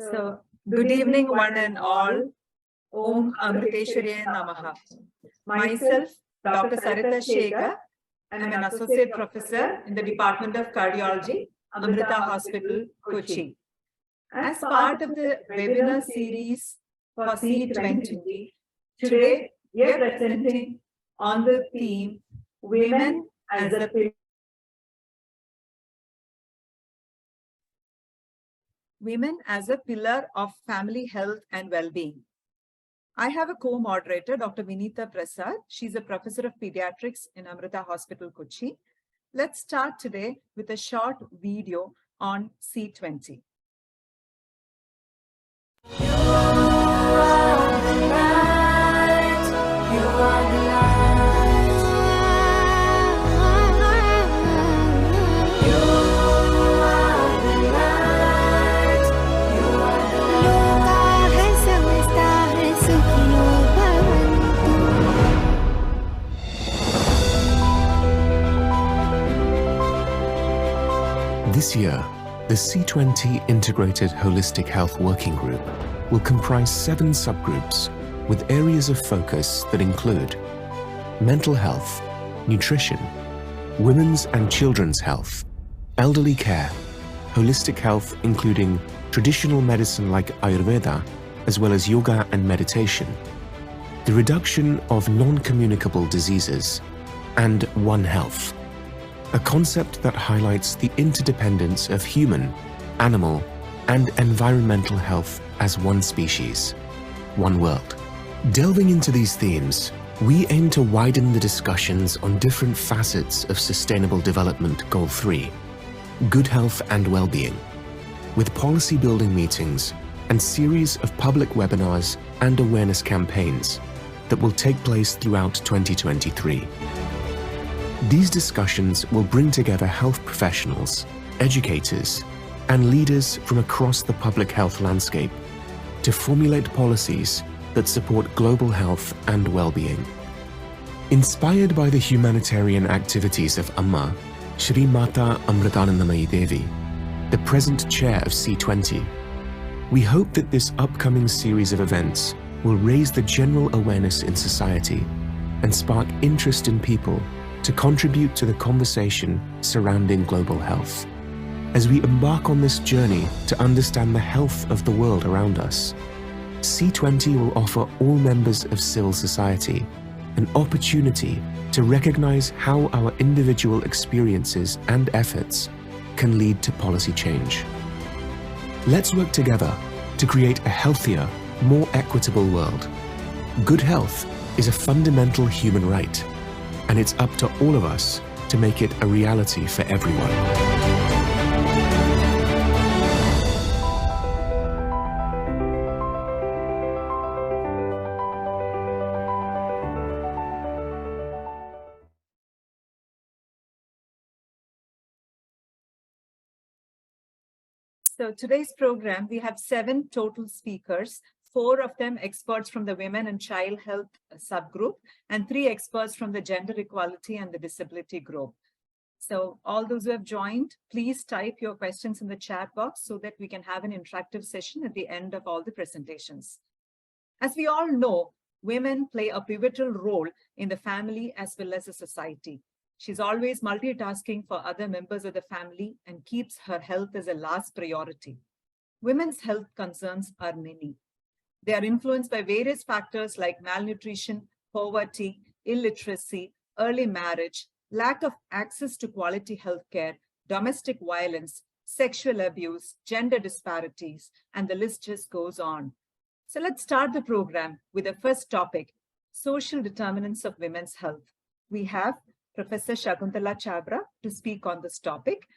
So, good evening, one and all. Om Amriteshwaraya Namaha. Myself, Dr. Sarita Shekhar. I'm an associate professor in the Department of Cardiology, Amrita Hospital, Kochi. As part of the webinar series for C20, today we are presenting on the theme Women as a Women as a pillar of family health and well-being. I have a co-moderator, Dr. Vinita Prasad. She's a professor of pediatrics in Amrita Hospital, Kochi. Let's start today with a short video on C20. You are the light. You are the light. You are the light. You are the light. है समझता है सुखियों This year, the C20 Integrated Holistic Health Working Group will comprise 7 subgroups with areas of focus that include mental health, nutrition, women's and children's health, elderly care, holistic health including traditional medicine like Ayurveda, as well as yoga and meditation, the reduction of non-communicable diseases, and One Health, a concept that highlights the interdependence of human, animal, and environmental health as one species, one world. Delving into these themes, we aim to widen the discussions on different facets of Sustainable Development Goal 3, good health and well-being, with policy building meetings and series of public webinars and awareness campaigns that will take place throughout 2023. These discussions will bring together health professionals, educators, and leaders from across the public health landscape to formulate policies that support global health and well-being. Inspired by the humanitarian activities of Amma, Shri Mata Amritanandamayi Devi, the present chair of C20, we hope that this upcoming series of events will raise the general awareness in society and spark interest in people to contribute to the conversation surrounding global health. As we embark on this journey to understand the health of the world around us, C20 will offer all members of civil society an opportunity to recognize how our individual experiences and efforts can lead to policy change. Let's work together to create a healthier, more equitable world. Good health is a fundamental human right, and it's up to all of us to make it a reality for everyone. So today's program, we have 7 total speakers, 4 of them experts from the women and child health subgroup, and 3 experts from the gender equality and the disability group. So all those who have joined, please type your questions in the chat box so that we can have an interactive session at the end of all the presentations. As we all know, women play a pivotal role in the family as well as the society. She's always multitasking for other members of the family and keeps her health as a last priority. Women's health concerns are many. They are influenced by various factors like malnutrition, poverty, illiteracy, early marriage, lack of access to quality healthcare, domestic violence, sexual abuse, gender disparities, and the list just goes on. So let's start the program with the first topic, social determinants of women's health. We have Professor Shakuntala Chabra to speak on this topic.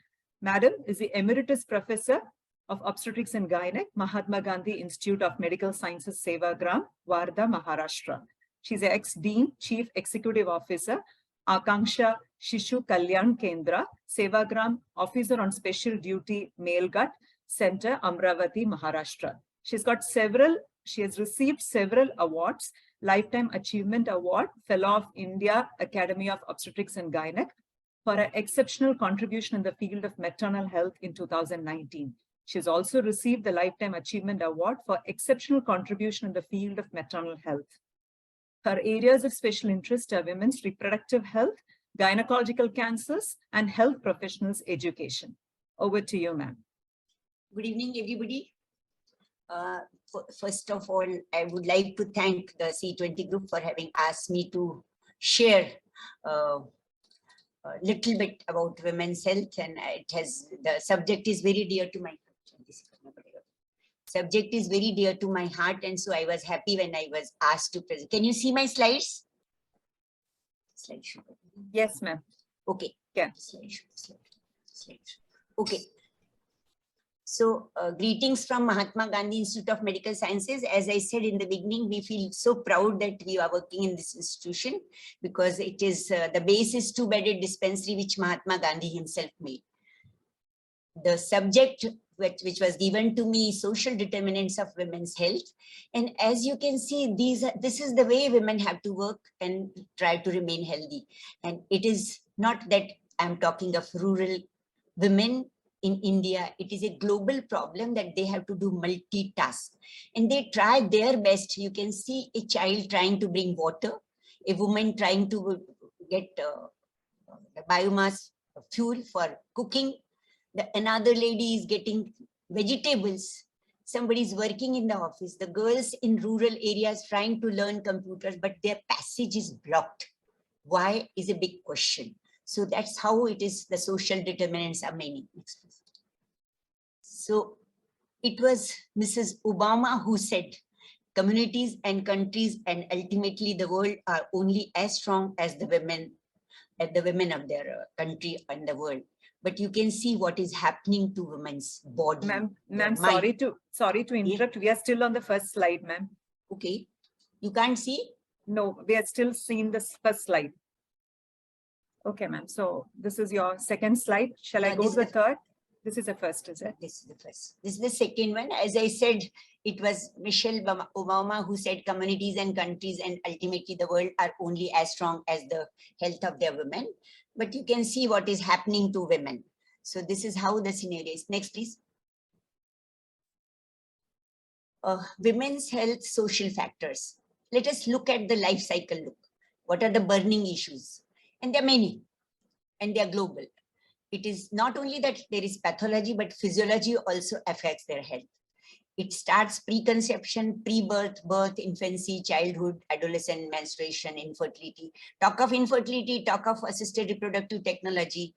Madam is the Emeritus Professor of Obstetrics and Gynec, Mahatma Gandhi Institute of Medical Sciences, Sevagram, Wardha, Maharashtra. She's an ex-Dean, Chief Executive Officer, Akanksha Shishu Kalyan Kendra, Sevagram, Officer on Special Duty, Melghat Center, Amravati, Maharashtra. She has received several awards, Lifetime Achievement Award, Fellow of India Academy of Obstetrics and Gynec, for her exceptional contribution in the field of maternal health in 2019. She's also received the Lifetime Achievement Award for exceptional contribution in the field of maternal health. Her areas of special interest are women's reproductive health, gynecological cancers, and health professionals education. Over to you, ma'am. Good evening, everybody. First of all, I would like to thank the C20 group for having asked me to share a little bit about women's health, and the subject is very dear to my heart, and so I was happy when I was asked to present. Can you see my slides? Slideshow. Yes, ma'am. Okay. Yeah. Slideshow. Okay. So greetings from Mahatma Gandhi Institute of Medical Sciences. As I said in the beginning, we feel so proud that we are working in this institution because it is the base is two-bedded dispensary which Mahatma Gandhi himself made. The subject which was given to me, social determinants of women's health. And as you can see, this is the way women have to work and try to remain healthy. And it is not that I'm talking of rural women in India. It is a global problem that they have to do multitask. And they try their best. You can see a child trying to bring water, a woman trying to get biomass fuel for cooking. Another lady is getting vegetables. Somebody is working in the office. The girls in rural areas trying to learn computers, but their passage is blocked. Why is a big question. So that's how it is. The social determinants are many. Next, please. So it was Mrs. Obama who said, communities and countries and ultimately the world are only as strong as the women of their country and the world. But you can see what is happening to women's body. Ma'am, sorry to interrupt. Yeah. We are still on the first slide, ma'am. Okay. You can't see? No, we are still seeing this first slide. Okay, ma'am. So this is your second slide. Shall I go to the third? This is the first, is it? This is the first. This is the second one. As I said, it was Michelle Obama who said communities and countries and ultimately the world are only as strong as the health of their women. But you can see what is happening to women. So this is how the scenario is. Next, please. Women's health social factors. Let us look at the life cycle look. What are the burning issues? And there are many, and they are global. It is not only that there is pathology, but physiology also affects their health. It starts preconception, pre-birth, birth, infancy, childhood, adolescent, menstruation, infertility. Talk of infertility, talk of assisted reproductive technology.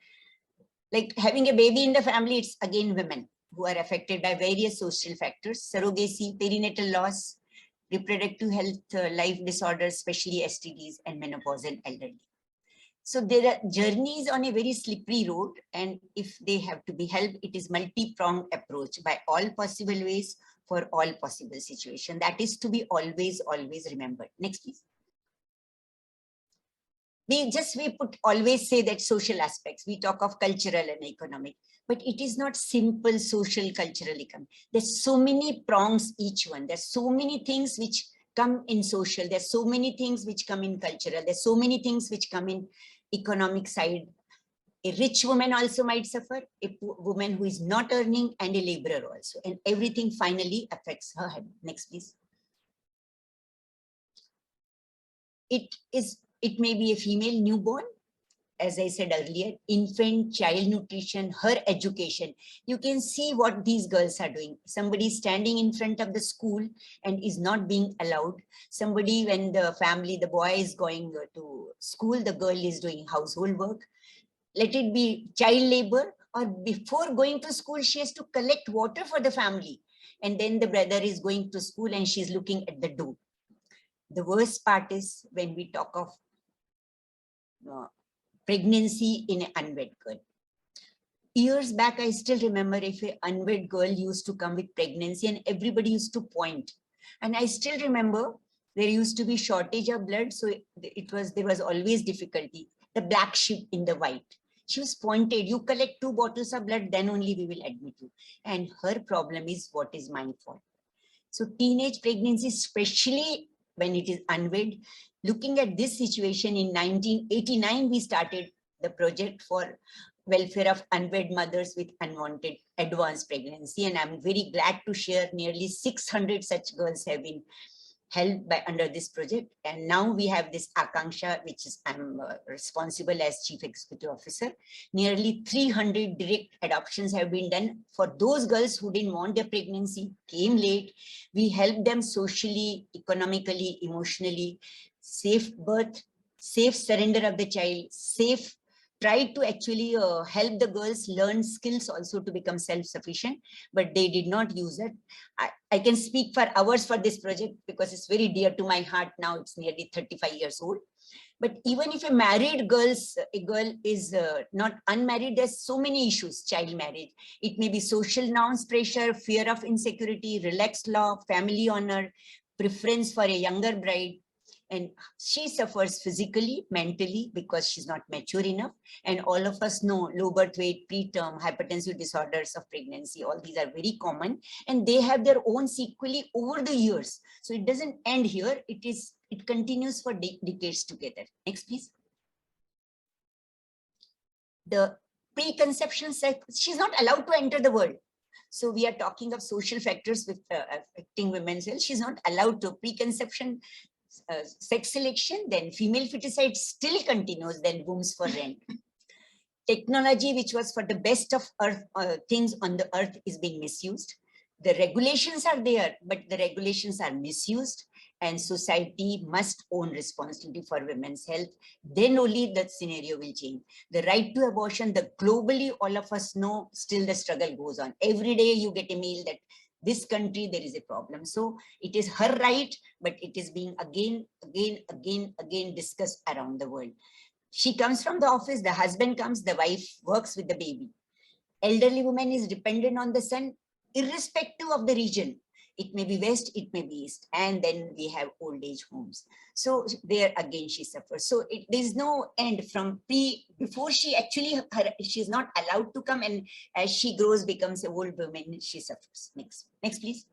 Like having a baby in the family, it's again women who are affected by various social factors, surrogacy, perinatal loss, reproductive health, life disorders, especially STDs, and menopause and elderly. So there are journeys on a very slippery road, and if they have to be helped, it is multi-pronged approach by all possible ways for all possible situations. That is to be always remembered. Next, please. We always say that social aspects. We talk of cultural and economic, but it is not simple social, cultural, economic. There's so many prongs each one. There's so many things which come in social. There's so many things which come in cultural. There's so many things which come in economic side. A rich woman also might suffer, a woman who is not earning, and a laborer also. And everything finally affects her health. Next, please. It may be a female newborn, as I said earlier, infant, child nutrition, her education. You can see what these girls are doing. Somebody standing in front of the school and is not being allowed. Somebody, when the family, the boy is going to school, the girl is doing household work. Let it be child labor, or before going to school, she has to collect water for the family. And then the brother is going to school and she's looking at the door. The worst part is when we talk of pregnancy in an unwed girl. Years back, I still remember if an unwed girl used to come with pregnancy and everybody used to point. And I still remember there used to be shortage of blood. So there was always difficulty. The black sheep in the white. She was pointed, you collect 2 bottles of blood, then only we will admit you. And her problem is what is my fault. So teenage pregnancy, especially when it is unwed, looking at this situation in 1989, we started the project for welfare of unwed mothers with unwanted advanced pregnancy. And I'm very glad to share nearly 600 such girls have been helped by under this project. And now we have this Akanksha, which is I'm responsible as Chief Executive Officer. Nearly 300 direct adoptions have been done for those girls who didn't want their pregnancy, came late. We helped them socially, economically, emotionally, safe birth, safe surrender of the child, safe, tried to actually help the girls learn skills also to become self-sufficient, but they did not use it. I can speak for hours for this project because it's very dear to my heart now. It's nearly 35 years old. But even if a married girl is not unmarried, there's so many issues, child marriage. It may be social norms, pressure, fear of insecurity, relaxed law, family honor, preference for a younger bride. And she suffers physically, mentally, because she's not mature enough. And all of us know low birth weight, preterm, hypertensive disorders of pregnancy, all these are very common, and they have their own sequelae over the years. So it doesn't end here. It continues for decades together. Next, please. The preconception, she's not allowed to enter the world. So we are talking of social factors with affecting women's health. She's not allowed to. Preconception, sex selection, then female feticide still continues, then wombs for rent. Technology, which was for the best of earth, things on the earth, is being misused. The regulations are there, but the regulations are misused, and society must own responsibility for women's health. Then only that scenario will change. The right to abortion, the globally, all of us know, still the struggle goes on. Every day you get a mail that this country, there is a problem. So it is her right, but it is being again discussed around the world. She comes from the office, the husband comes, the wife works with the baby. Elderly woman is dependent on the son, irrespective of the region. It may be west, it may be east. And then we have old age homes. So there again she suffers. So there's no end from before she actually, she's not allowed to come, and as she grows, becomes an old woman, she suffers. Next please.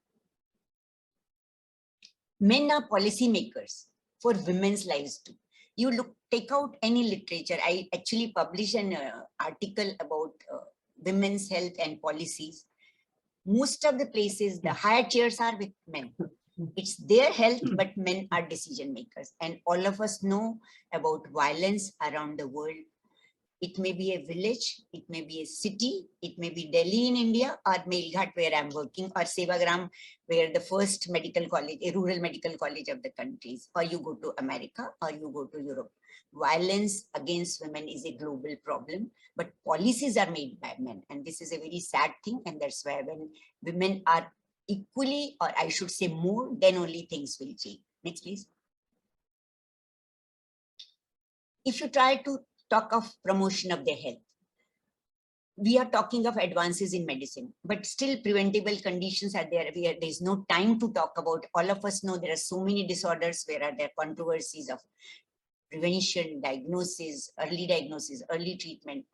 Men are policy makers for women's lives too. You take out any literature. I actually published an article about women's health and policies. Most of the places, the higher chairs are with men. It's their health, but men are decision makers. And all of us know about violence around the world. It may be a village, it may be a city, it may be Delhi in India, or Melghat where I'm working, or Sevagram, where the first medical college, a rural medical college of the countries, or you go to America, or you go to Europe. Violence against women is a global problem, but policies are made by men. And this is a very sad thing. And that's why when women are equally, or I should say more, then only things will change. Next, please. If you try to talk of promotion of their health, we are talking of advances in medicine, but still preventable conditions are there. There's no time to talk about. All of us know there are so many disorders where are there controversies of prevention, diagnosis, early treatment.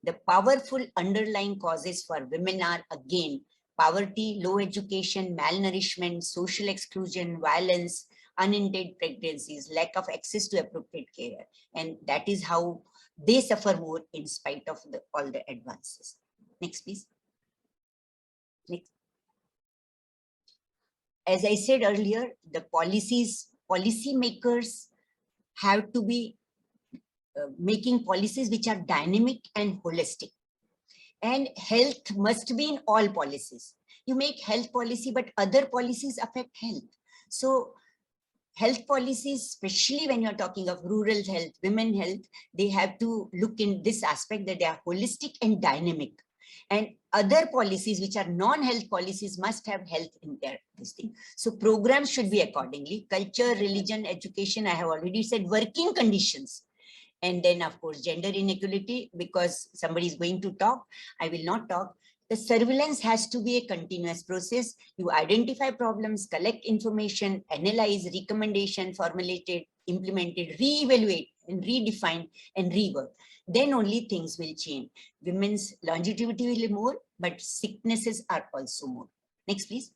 The powerful underlying causes for women are again poverty, low education, malnourishment, social exclusion, violence, unintended pregnancies, lack of access to appropriate care. And that is how they suffer more in spite of all the advances. Next, please. Next. As I said earlier, the policy makers have to be making policies which are dynamic and holistic. And health must be in all policies. You make health policy, but other policies affect health. So health policies, especially when you're talking of rural health, women health, they have to look in this aspect that they are holistic and dynamic. And other policies which are non-health policies must have health in their this thing. So programs should be accordingly. Culture, religion, education, I have already said, working conditions. And then of course, gender inequality, because somebody is going to talk, I will not talk. The surveillance has to be a continuous process. You identify problems, collect information, analyze, recommendation, formulated, implemented, reevaluate, and redefine, and rework. Then only things will change. Women's longevity will be more, but sicknesses are also more. Next, please.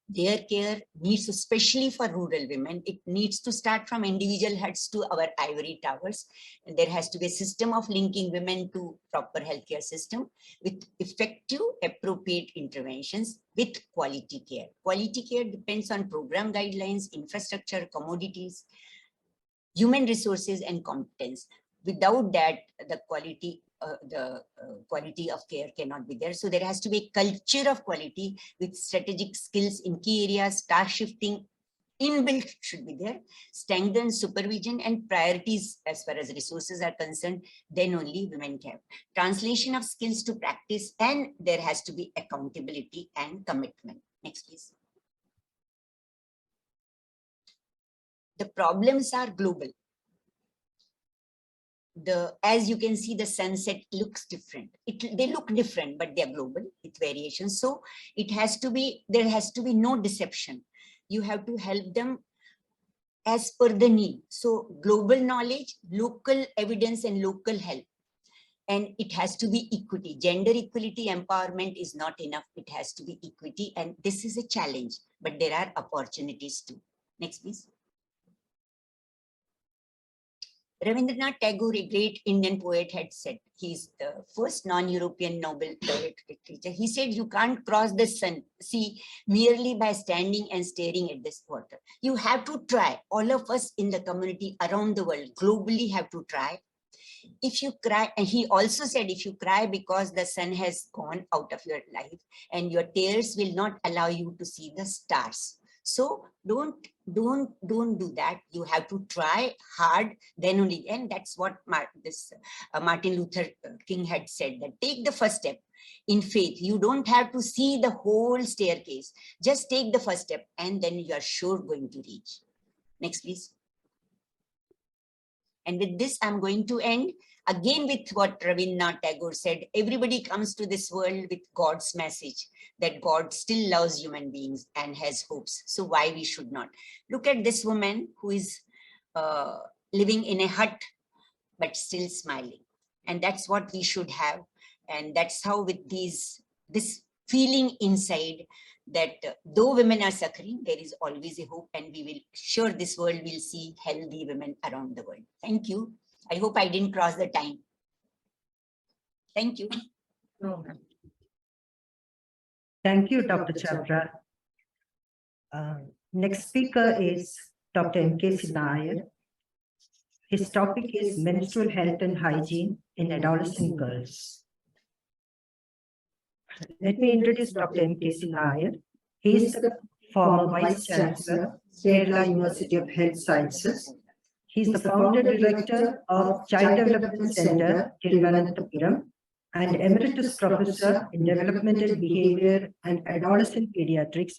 Their care needs, especially for rural women, it needs to start from individual huts to our ivory towers. And there has to be a system of linking women to proper healthcare system with effective, appropriate interventions with quality care. Quality care depends on program guidelines, infrastructure, commodities, human resources, and competence. Without that, the quality of care cannot be there. So there has to be a culture of quality with strategic skills in key areas. Task shifting inbuilt should be there, strengthen supervision and priorities as far as resources are concerned. Then only women can. Translation of skills to practice, and there has to be accountability and commitment. Next, please. The problems are global. As you can see, the sunset looks different. They look different, but they're global with variations. So there has to be no deception. You have to help them as per the need. So global knowledge, local evidence, and local help. And it has to be equity. Gender equality empowerment is not enough. It has to be equity. And this is a challenge, but there are opportunities too. Next, please. Rabindranath Tagore, a great Indian poet, had said, he's the first non-European Nobel laureate literature. He said, you can't cross the sea merely by standing and staring at this water. You have to try. All of us in the community around the world, globally, have to try. If you cry, and he also said, if you cry because the sun has gone out of your life, and your tears will not allow you to see the stars. So don't do that. You have to try hard, then only. And that's what Martin Luther King had said, that take the first step in faith. You don't have to see the whole staircase. Just take the first step, and then you are sure going to reach. Next, please. And with this, I'm going to end again with what Rabindranath Tagore said. Everybody comes to this world with God's message, that God still loves human beings and has hopes. So why we should not? Look at this woman who is living in a hut, but still smiling. And that's what we should have. And that's how with this feeling inside that though women are suffering, there is always a hope, and we will sure this world will see healthy women around the world. Thank you. I hope I didn't cross the time. Thank you. Thank you, Dr. Chabra. Next speaker is Dr. M.K. Nair. His topic is menstrual health and hygiene in adolescent girls. Let me introduce Dr. M.K. Nair. He is the former Vice Chancellor, Kerala University of Health Sciences. He is the founder director of Child Development Center, Thiruvananthapuram, and Emeritus Professor in Developmental Behavior and Adolescent Pediatrics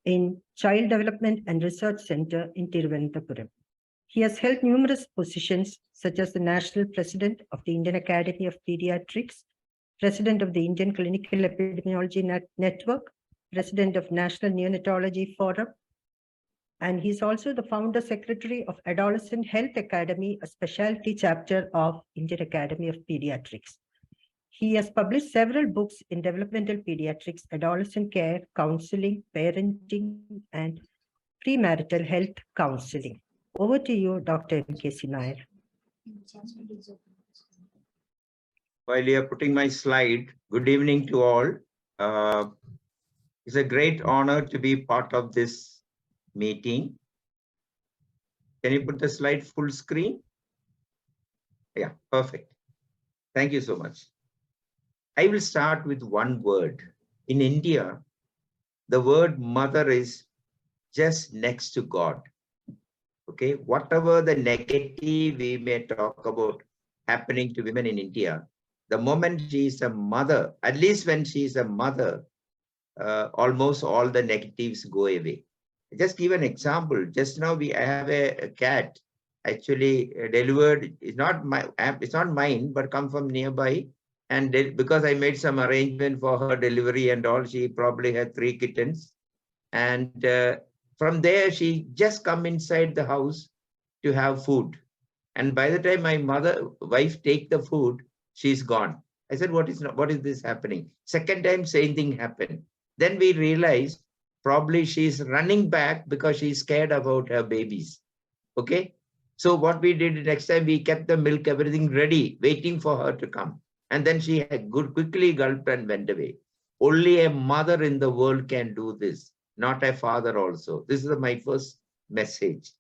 in Child Development and Research Center in Thiruvananthapuram. He has held numerous positions, such as the National President of the Indian Academy of Pediatrics, President of the Indian Clinical Epidemiology Network, President of National Neonatology Forum, and he's also the founder secretary of Adolescent Health Academy, a specialty chapter of Indian Academy of Pediatrics. He has published several books in developmental pediatrics, adolescent care, counseling, parenting, and premarital health counseling. Over to you, Dr. M.K. Nair. While you are putting my slide, good evening to all. It's a great honor to be part of this meeting. Can you put the slide full screen? Yeah, perfect. Thank you so much. I will start with one word. In India, the word mother is just next to God. Okay, whatever the negative we may talk about happening to women in India, the moment she is a mother, at least when she is a mother, almost all the negatives go away. Just give an example. Just now I have a cat actually delivered. It's not mine, but come from nearby. And because I made some arrangement for her delivery and all, she probably had 3 kittens. And from there, she just come inside the house to have food. And by the time my wife take the food, she's gone. I said, what is this happening? Second time, same thing happened. Then we realized Probably she's running back because she's scared about her babies. Okay. So what we did next time, we kept the milk, everything ready, waiting for her to come. And then she had quickly gulped and went away. Only a mother in the world can do this, not a father also. This is my first message.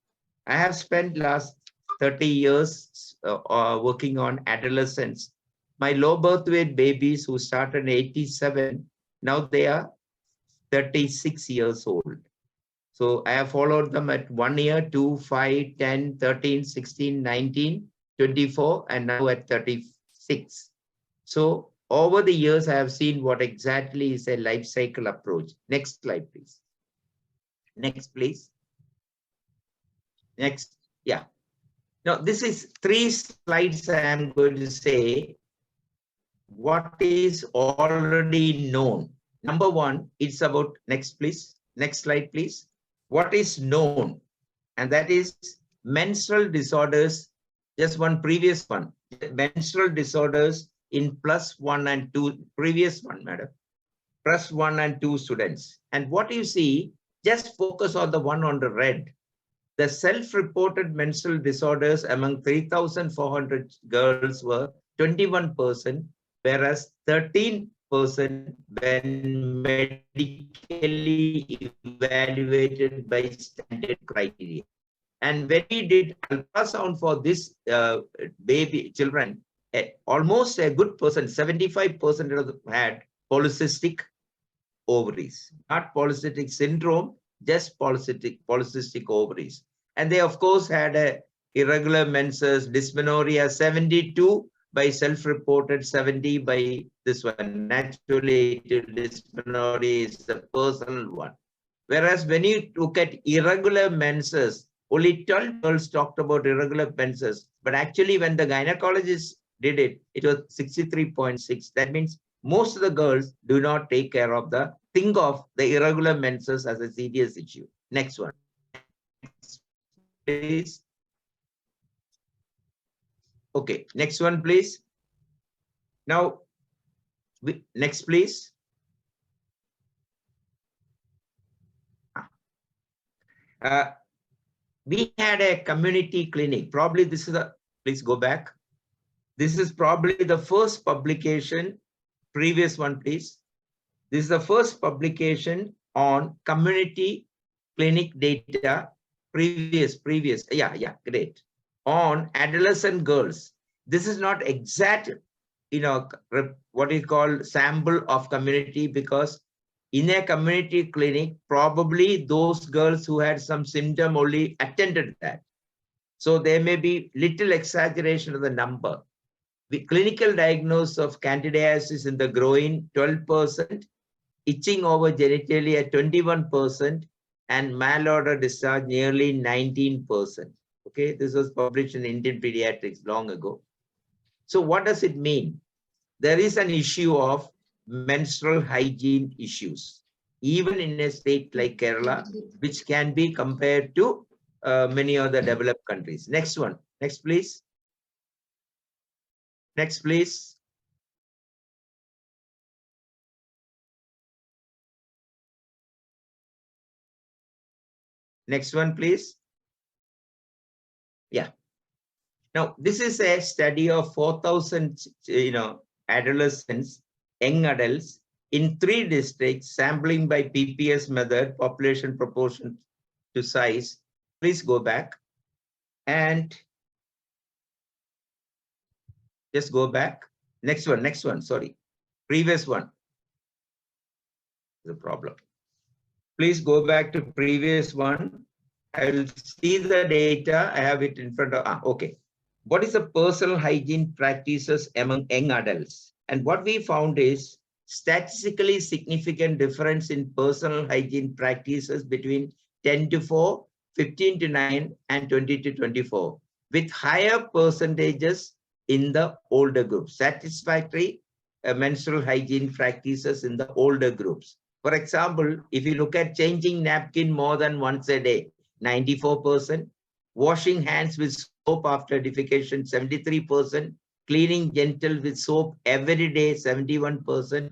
I have spent last 30 years working on adolescents. My low birth weight babies who started in 87, now they are 36 years old. So I have followed them at 1 year, 2, 5, 10, 13, 16, 19, 24, and now at 36. So over the years, I have seen what exactly is a life cycle approach. Next slide, please. Next, please. Next, yeah. Now, this is 3 slides I am going to say what is already known. Number 1, it's about, next, please. Next slide, please. What is known, and that is menstrual disorders. Just one previous one, menstrual disorders in +1 and 2, previous one, madam, +1 and 2 students. And what you see, just focus on the one on the red. The self-reported menstrual disorders among 3,400 girls were 21%, whereas 13% when medically evaluated by standard criteria. And when we did ultrasound for this baby children, almost a good percent, 75% of them had polycystic ovaries, not polycystic syndrome, just polycystic ovaries. And they of course had a irregular menses, dysmenorrhea, 72 by self-reported, 70 by this one. Naturally, dysmenorrhea is the personal one. Whereas when you look at irregular menses, only 12 girls talked about irregular menses. But actually, when the gynecologist did it, it was 63.6. That means most of the girls do not think of the irregular menses as a serious issue. Next one, please. Okay, next one, please. Now, next, please. We had a community clinic. Probably this is please go back. This is probably the first publication. Previous one, please. This is the first publication on community clinic data. Previous. Yeah, great. On adolescent girls. This is not exact, what you call sample of community, because in a community clinic, probably those girls who had some symptom only attended that. So there may be little exaggeration of the number. The clinical diagnosis of candidiasis in the groin, 12%, itching over genitalia at 21%, and malodor discharge nearly 19%. Okay, this was published in Indian Pediatrics long ago. So what does it mean? There is an issue of menstrual hygiene issues, even in a state like Kerala, which can be compared to many other developed countries. Next one. Next, please. Next, please. Next one, please. Yeah. Now, this is a study of 4,000, adolescents, young adults in 3 districts, sampling by PPS method, population proportion to size. Please go back and just go back. Next one, sorry. Previous one. The problem. Please go back to previous one. I will see the data. I have it in front of, okay. What is the personal hygiene practices among young adults? And what we found is statistically significant difference in personal hygiene practices between 10 to 4, 15 to 9, and 20 to 24, with higher percentages in the older groups. Satisfactory menstrual hygiene practices in the older groups. For example, if you look at changing napkin more than once a day, 94%, washing hands with soap after defecation, 73%, cleaning genital with soap every day, 71%,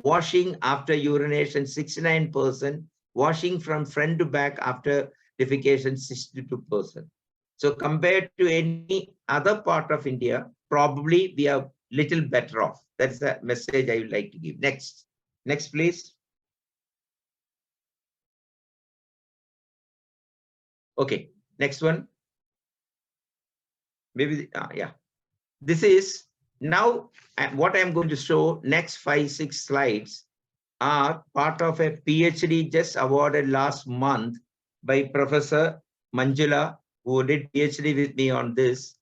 washing after urination, 69%, washing from front to back after defecation 62%. So compared to any other part of India, probably we are little better off. That's the message I would like to give. Next, please. Okay, next one. Maybe, yeah. This is now what I'm going to show. Next 5-6 slides are part of a PhD just awarded last month by Professor Manjula, who did PhD with me on this.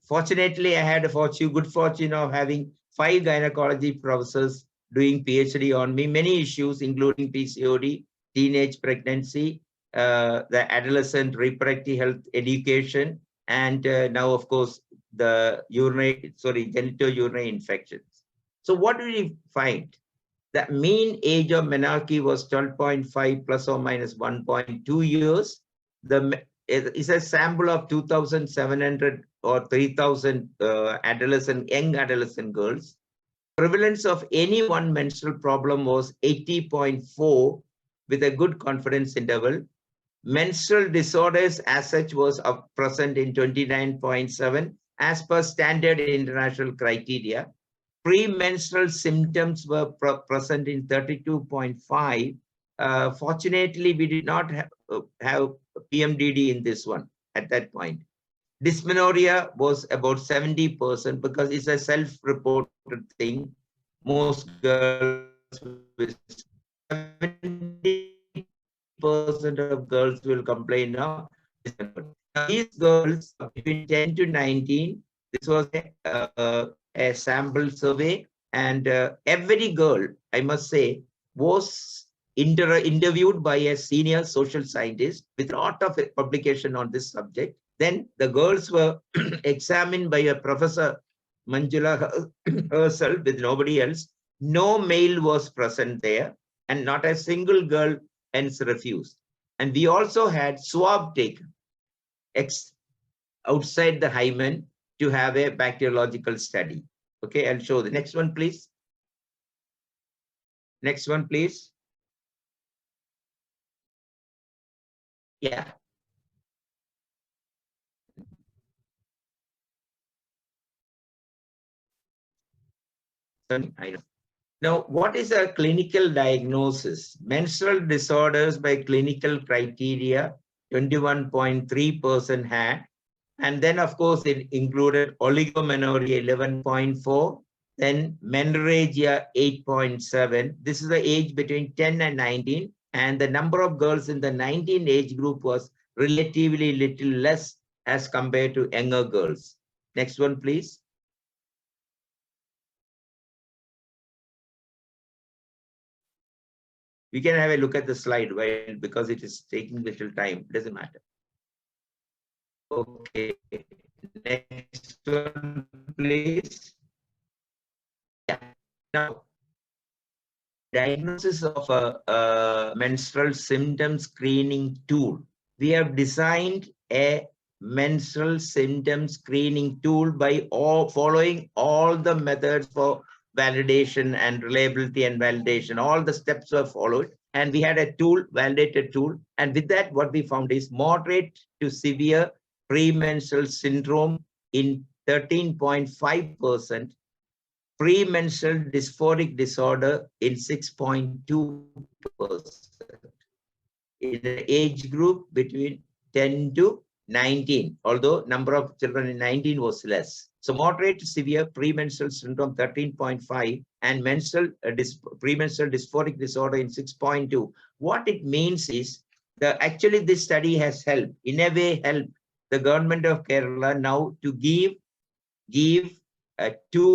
Fortunately, I had a good fortune of having 5 gynecology professors doing PhD on me, many issues, including PCOD, teenage pregnancy, the adolescent reproductive health education, and now, of course, the genitourinary infections. So what did we find? The mean age of menarche was 12.5 plus or minus 1.2 years. It's a sample of 2,700 or 3,000 young adolescent girls. Prevalence of any one menstrual problem was 80.4 with a good confidence interval. Menstrual disorders as such was present in 29.7 as per standard international criteria. Premenstrual symptoms were present in 32.5. Fortunately, we did not have PMDD in this one at that point. Dysmenorrhea was about 70% because it's a self-reported thing. Most girls, 70% of girls will complain now. These girls between 10 to 19, this was a sample survey, and every girl, I must say, was interviewed by a senior social scientist with a lot of publication on this subject. Then the girls were examined by a Professor Manjula herself with nobody else. No male was present there, and not a single girl hence refused. And we also had swab taken outside the hymen to have a bacteriological study. Okay, I'll show the next one, please. Next one, please. Yeah. I know. Now, what is a clinical diagnosis? Menstrual disorders by clinical criteria, 21.3% had. And then, of course, it included oligomenorrhea, 11.4. Then menorrhagia, 8.7. This is the age between 10 and 19. And the number of girls in the 19 age group was relatively little less as compared to younger girls. Next one, please. We can have a look at the slide because it is taking little time. It doesn't matter. Okay. Next one, please. Yeah. Now, diagnosis of a menstrual symptom screening tool. We have designed a menstrual symptom screening tool by following all the methods for validation and reliability and validation. All the steps were followed, and we had a tool, validated tool. And with that, what we found is moderate to severe premenstrual syndrome in 13.5%, premenstrual dysphoric disorder in 6.2%. In the age group between 10 to 19, although number of children in 19 was less. So moderate to severe premenstrual syndrome 13.5 and premenstrual dysphoric disorder in 6.2. What it means is actually this study has helped, in a way helped the government of Kerala now to give 2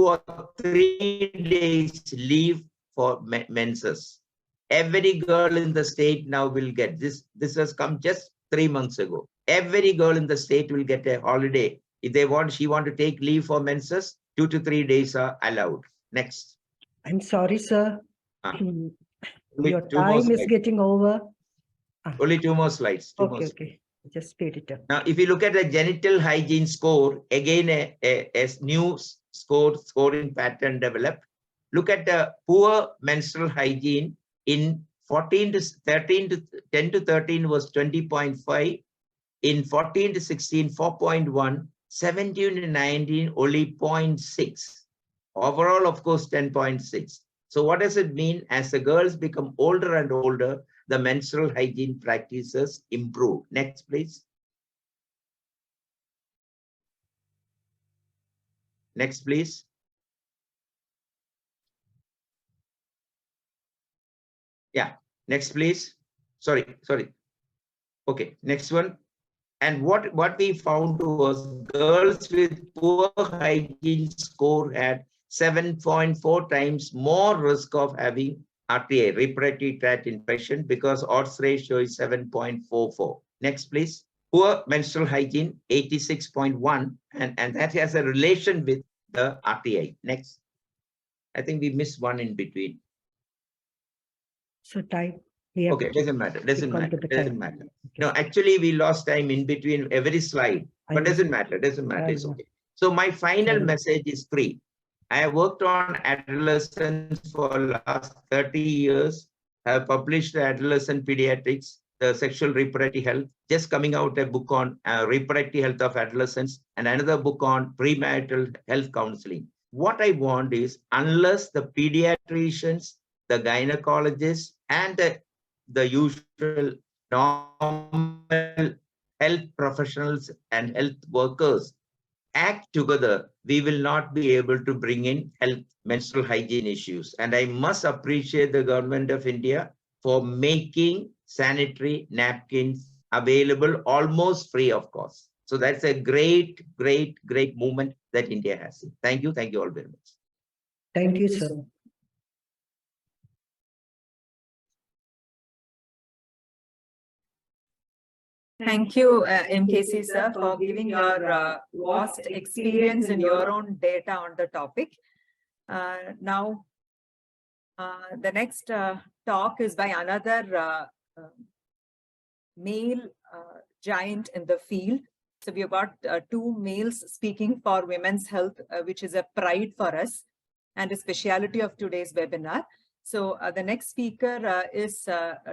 or 3 days leave for menses. Every girl in the state now will get this. This has come just 3 months ago. Every girl in the state will get a holiday. If she want to take leave for menses, 2 to 3 days are allowed. Next. I'm sorry, sir. Your Two more time is slides. getting over. Only 2 more slides. Okay. Just speed it up. Now, if you look at the genital hygiene score, again, a new scoring pattern developed. Look at the poor menstrual hygiene in 14 to 13 to 10 to 13 was 20.5. In 14 to 16, 4.1. 17 to 19, only 0.6. Overall, of course, 10.6. So what does it mean? As the girls become older and older, the menstrual hygiene practices improve. Next, please. Next, please. Yeah, next, please. Sorry. Okay, next one. And what we found was girls with poor hygiene score had 7.4 times more risk of having RTA, reproductive tract infection, because odds ratio is 7.44. Next, please. Poor menstrual hygiene, 86.1, and that has a relation with the RTA. Next. I think we missed one in between. So type. We have Okay, to doesn't matter. equal to the Doesn't time. matter. Okay. No, actually, we lost time in between every slide, but doesn't matter. Doesn't matter. It's okay. So my final message is 3. I have worked on adolescents for last 30 years. I have published adolescent pediatrics, the sexual reproductive health, just coming out a book on reproductive health of adolescents, and another book on premarital health counseling. What I want is, unless the pediatricians, the gynecologists, and the usual normal health professionals and health workers act together, we will not be able to bring in health menstrual hygiene issues. And I must appreciate the government of India for making sanitary napkins available almost free of cost. So that's a great movement that India has. Thank you all very much. Thank you, sir. Thank you, MKC sir, for giving your vast experience and your own data on the topic. Now, the next talk is by another male giant in the field. So we have got 2 males speaking for women's health, which is a pride for us and a speciality of today's webinar. So the next speaker is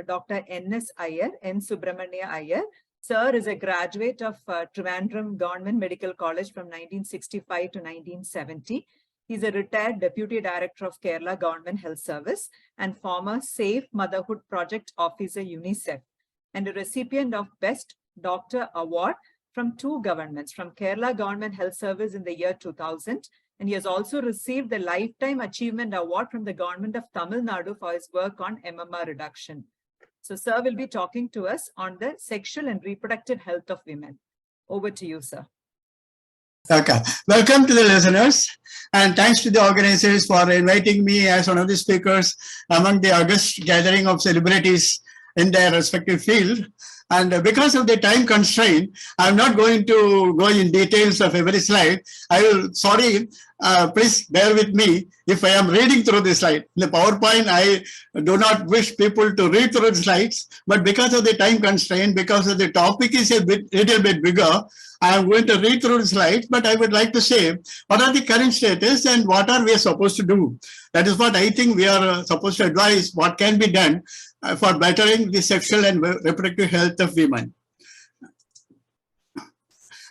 Dr. N.S. Iyer, N. Subramania Iyer. Sir is a graduate of Trivandrum Government Medical College from 1965 to 1970. He's a retired Deputy Director of Kerala Government Health Service and former Safe Motherhood Project Officer UNICEF, and a recipient of Best Doctor Award from 2 governments, from Kerala Government Health Service in the year 2000, and he has also received the Lifetime Achievement Award from the Government of Tamil Nadu for his work on MMR reduction. So sir will be talking to us on the sexual and reproductive health of women. Over to you, sir. Okay, welcome to the listeners, and thanks to the organizers for inviting me as one of the speakers among the august gathering of celebrities in their respective field. And because of the time constraint, I'm not going to go in details of every slide. I will, please bear with me if I am reading through the slide. In the PowerPoint, I do not wish people to read through the slides, but because of the time constraint, because of the topic is a little bit bigger, I am going to read through the slides, but I would like to say what are the current status and what are we supposed to do. That is what I think we are supposed to advise what can be done for bettering the sexual and reproductive health of women.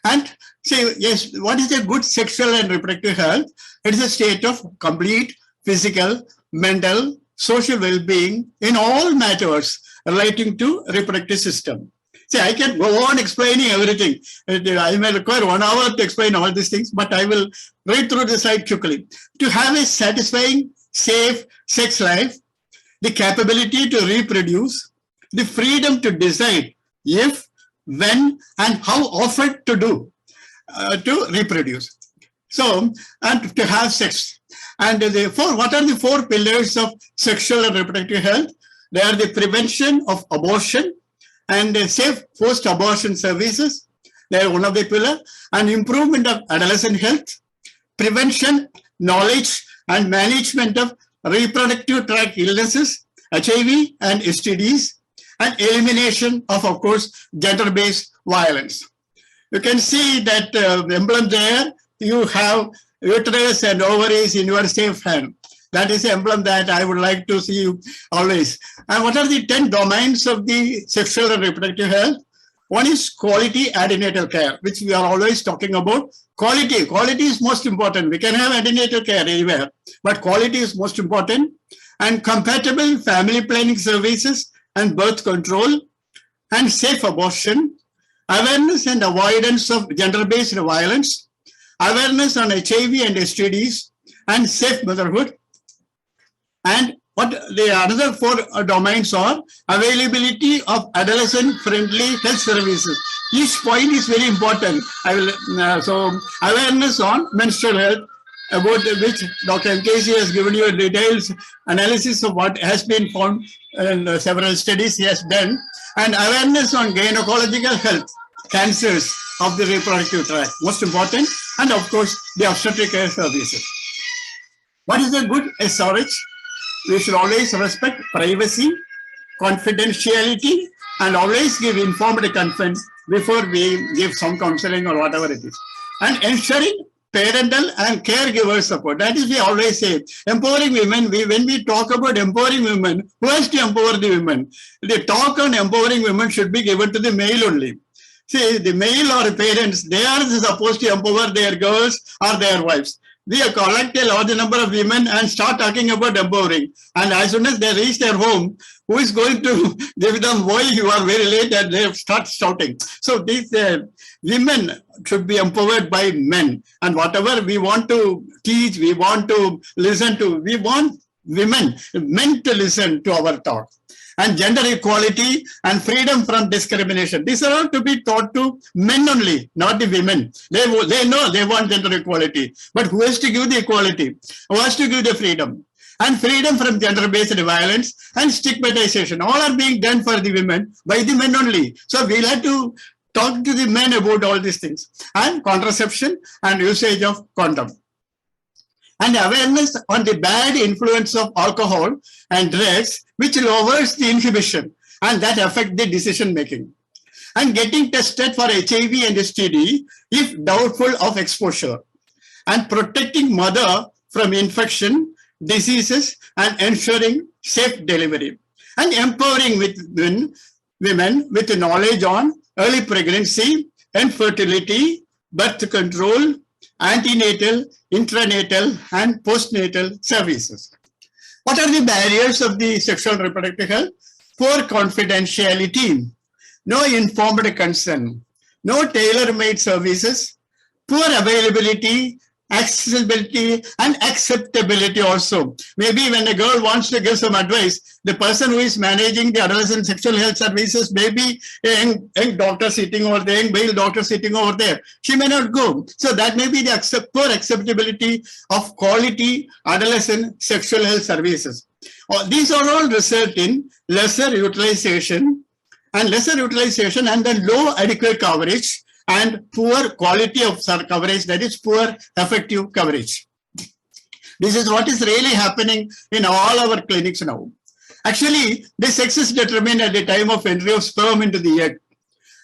And say, yes, what is a good sexual and reproductive health? It is a state of complete physical, mental, social well-being in all matters relating to reproductive system. See, I can go on explaining everything. I may require 1 hour to explain all these things, but I will read through the slide quickly. To have a satisfying, safe sex life, the capability to reproduce, the freedom to decide if, when, and how often to reproduce. So, and to have sex. And what are the 4 pillars of sexual and reproductive health? They are the prevention of abortion and safe post-abortion services. They are one of the pillars. And improvement of adolescent health, prevention, knowledge, and management of reproductive tract illnesses, HIV and STDs, and elimination of course, gender-based violence. You can see that emblem there, you have uterus and ovaries in your safe hand. That is the emblem that I would like to see you always. And what are the 10 domains of the sexual and reproductive health? One is quality antenatal care, which we are always talking about. Quality is most important. We can have antenatal care anywhere, but quality is most important. And compatible family planning services and birth control and safe abortion, awareness and avoidance of gender-based violence, awareness on HIV and STDs, and safe motherhood. And what the other 4 domains are: availability of adolescent-friendly health services. Each point is very important. So awareness on menstrual health, about which Dr. MKC has given you a detailed analysis of what has been found in several studies he has done, and awareness on gynecological health, cancers of the reproductive tract, most important, and of course, the obstetric care services. What is a good SRH? We should always respect privacy, confidentiality, and always give informed consent before we give some counseling or whatever it is. And ensuring parental and caregiver support. That is, we always say, empowering women. When we talk about empowering women, who has to empower the women? The talk on empowering women should be given to the male only. See, the male or parents, they are supposed to empower their girls or their wives. We collect a large number of women and start talking about empowering. And as soon as they reach their home, who is going to give them, why you are very late, and they start shouting. So these women should be empowered by men. And whatever we want to teach, we want to listen to, we want men to listen to our talk. And gender equality and freedom from discrimination. These are all to be taught to men only, not the women. They know they want gender equality, but who has to give the equality? Who has to give the freedom? And freedom from gender-based violence and stigmatization. All are being done for the women by the men only. So we'll have to talk to the men about all these things. And contraception and usage of condom. And awareness on the bad influence of alcohol and drugs, which lowers the inhibition and that affect the decision making. And getting tested for HIV and STD if doubtful of exposure. And protecting mother from infection, diseases, and ensuring safe delivery. And empowering women with knowledge on early pregnancy, infertility, birth control, antenatal, intranatal, and postnatal services. What are the barriers of the sexual and reproductive health? Poor confidentiality, no informed consent, no tailor-made services, poor availability, accessibility, and acceptability also. Maybe when a girl wants to give some advice, the person who is managing the adolescent sexual health services may be a young doctor sitting over there, young male doctor sitting over there. She may not go. So that may be the poor acceptability of quality adolescent sexual health services. These are all result in lesser utilization and then low adequate coverage and poor quality of coverage, that is poor effective coverage. This is what is really happening in all our clinics now. Actually, the sex is determined at the time of entry of sperm into the egg.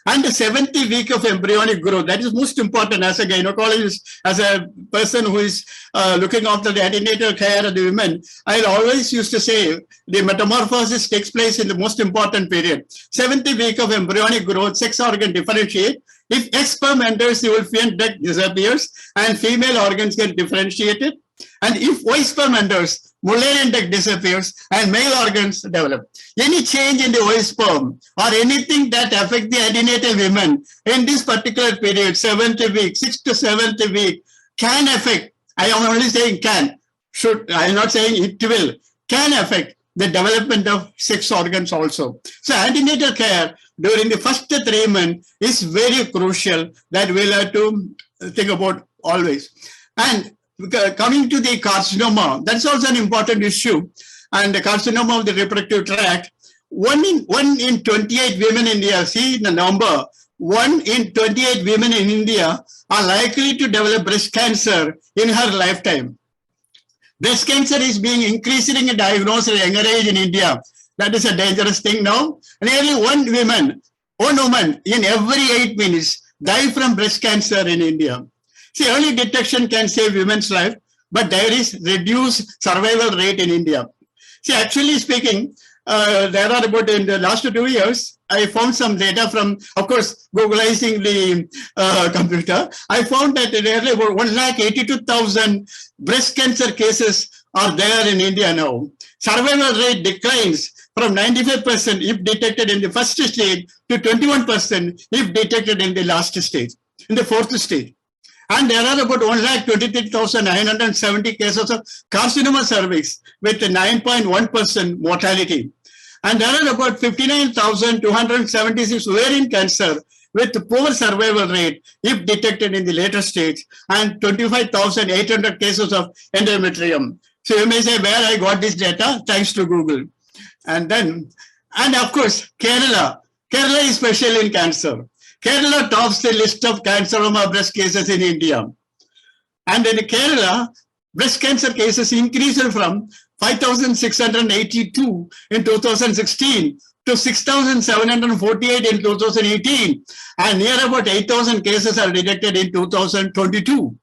And the 70th week of embryonic growth, that is most important as a gynecologist, as a person who is looking after the antenatal care of the women. I always used to say the metamorphosis takes place in the most important period. 70th week of embryonic growth, sex organ differentiate. If X sperm enters, the Wolffian duct disappears and female organs get differentiated. And if Y sperm enters, Mullerian duct disappears and male organs develop. Any change in the Y sperm or anything that affects the antenatal women in this particular period, 70th week, 6th to 7th week, can affect, I am only saying can, should, I am not saying it will, can affect the development of sex organs also. So antenatal care during the first 3 months is very crucial that we'll have to think about always. And coming to the carcinoma, that's also an important issue. And the carcinoma of the reproductive tract, 1 in 28 women in India, see the number, 1 in 28 women in India are likely to develop breast cancer in her lifetime. Breast cancer is being increasingly diagnosed at a younger age in India. That is a dangerous thing now. Nearly one woman in every 8 minutes die from breast cancer in India. See, early detection can save women's life, but there is reduced survival rate in India. See, actually speaking, there are about in the last 2 years, I found some data from, of course, Googleizing the computer. I found that there are about 182,000 breast cancer cases are there in India now. Survival rate declines from 95% if detected in the first stage to 21% if detected in the last stage, in the fourth stage. And there are about 123,970 cases of carcinoma cervix with 9.1% mortality. And there are about 59,276 ovarian cancer with poor survival rate if detected in the later stage, and 25,800 cases of endometrium. So you may say, where I got this data? Thanks to Google. And of course, Kerala. Kerala is special in cancer. Kerala tops the list of carcinoma breast cases in India. And in Kerala, breast cancer cases increased from 5,682 in 2016 to 6,748 in 2018, and near about 8,000 cases are detected in 2022.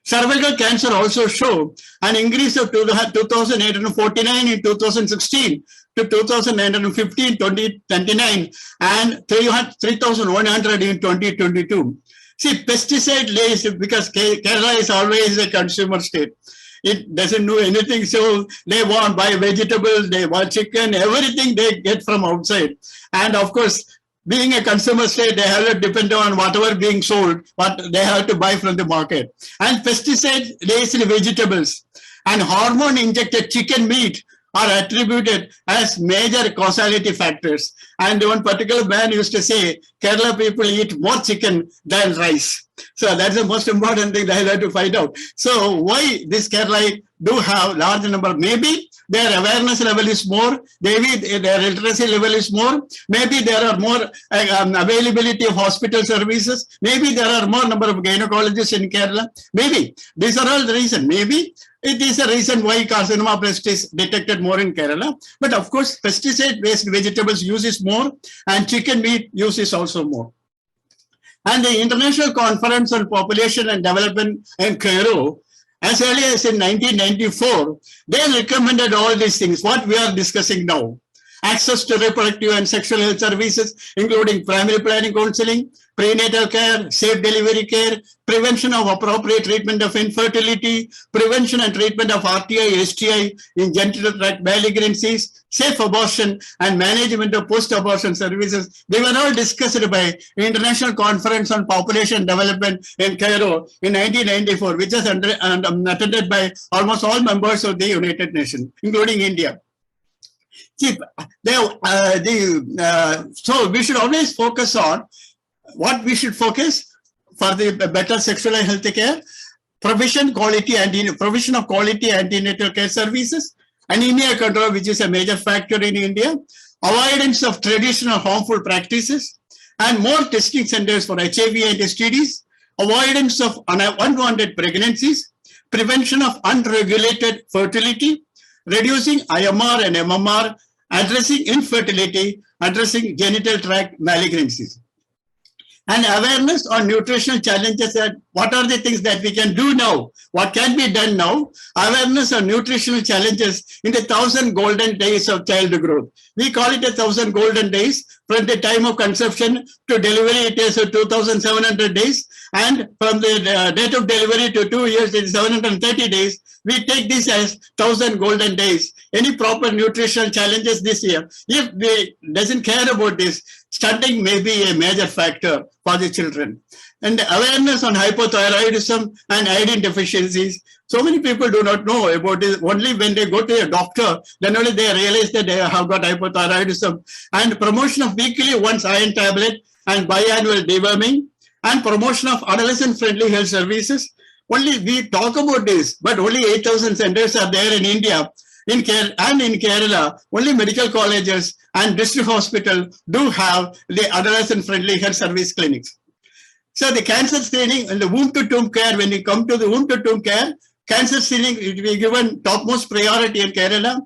Cervical cancer also show an increase of 2,849 in 2016 to 2,950 in 2029 and 3,100 in 2022. See, pesticide laced, because Kerala is always a consumer state. It doesn't know anything, so they want buy vegetables, they want chicken, everything they get from outside. And of course, being a consumer state, they have to depend on whatever being sold, what they have to buy from the market. And pesticide-laced vegetables and hormone-injected chicken meat are attributed as major causality factors. And one particular man used to say, Kerala people eat more chicken than rice. So that's the most important thing that I have to find out. So why this Kerala do have large number? Maybe their awareness level is more, maybe their literacy level is more, maybe there are more availability of hospital services, maybe there are more number of gynecologists in Kerala, maybe. These are all the reasons. Maybe it is a reason why carcinoma breast is detected more in Kerala. But of course, pesticide-based vegetables use is more and chicken meat use is also more. And the International Conference on Population and Development in Cairo, as early as in 1994, they recommended all these things, what we are discussing now. Access to reproductive and sexual health services, including primary planning counseling, prenatal care, safe delivery care, prevention of appropriate treatment of infertility, prevention and treatment of RTI, STI in genital tract malignancies, safe abortion, and management of post-abortion services. They were all discussed by International Conference on Population Development in Cairo in 1994, which is attended by almost all members of the United Nations, including India. So we should always focus on what we should focus for the better sexual and health care, provision of quality antenatal care services, anemia control, which is a major factor in India, avoidance of traditional harmful practices, and more testing centers for HIV and STDs, avoidance of unwanted pregnancies, prevention of unregulated fertility, reducing IMR and MMR, addressing infertility, addressing genital tract malignancies. And awareness on nutritional challenges, that what are the things that we can do now, what can be done now, awareness on nutritional challenges in the 1,000 golden days of child growth. We call it 1,000 golden days. From the time of conception to delivery, it is 2,700 days. And from the date of delivery to 2 years, it is 730 days. We take this as 1,000 golden days. Any proper nutritional challenges this year, if we doesn't care about this, stunting may be a major factor for the children. And awareness on hypothyroidism and iodine deficiencies. So many people do not know about it. Only when they go to a doctor, then only they realize that they have got hypothyroidism. And promotion of weekly once iron tablet and biannual deworming, and promotion of adolescent-friendly health services. Only we talk about this, but only 8,000 centers are there in India. In Kerala, only medical colleges and district hospital do have the adolescent-friendly health service clinics. So the cancer screening and the womb-to-tomb care, when you come to the womb-to-tomb care, cancer screening will be given topmost priority in Kerala.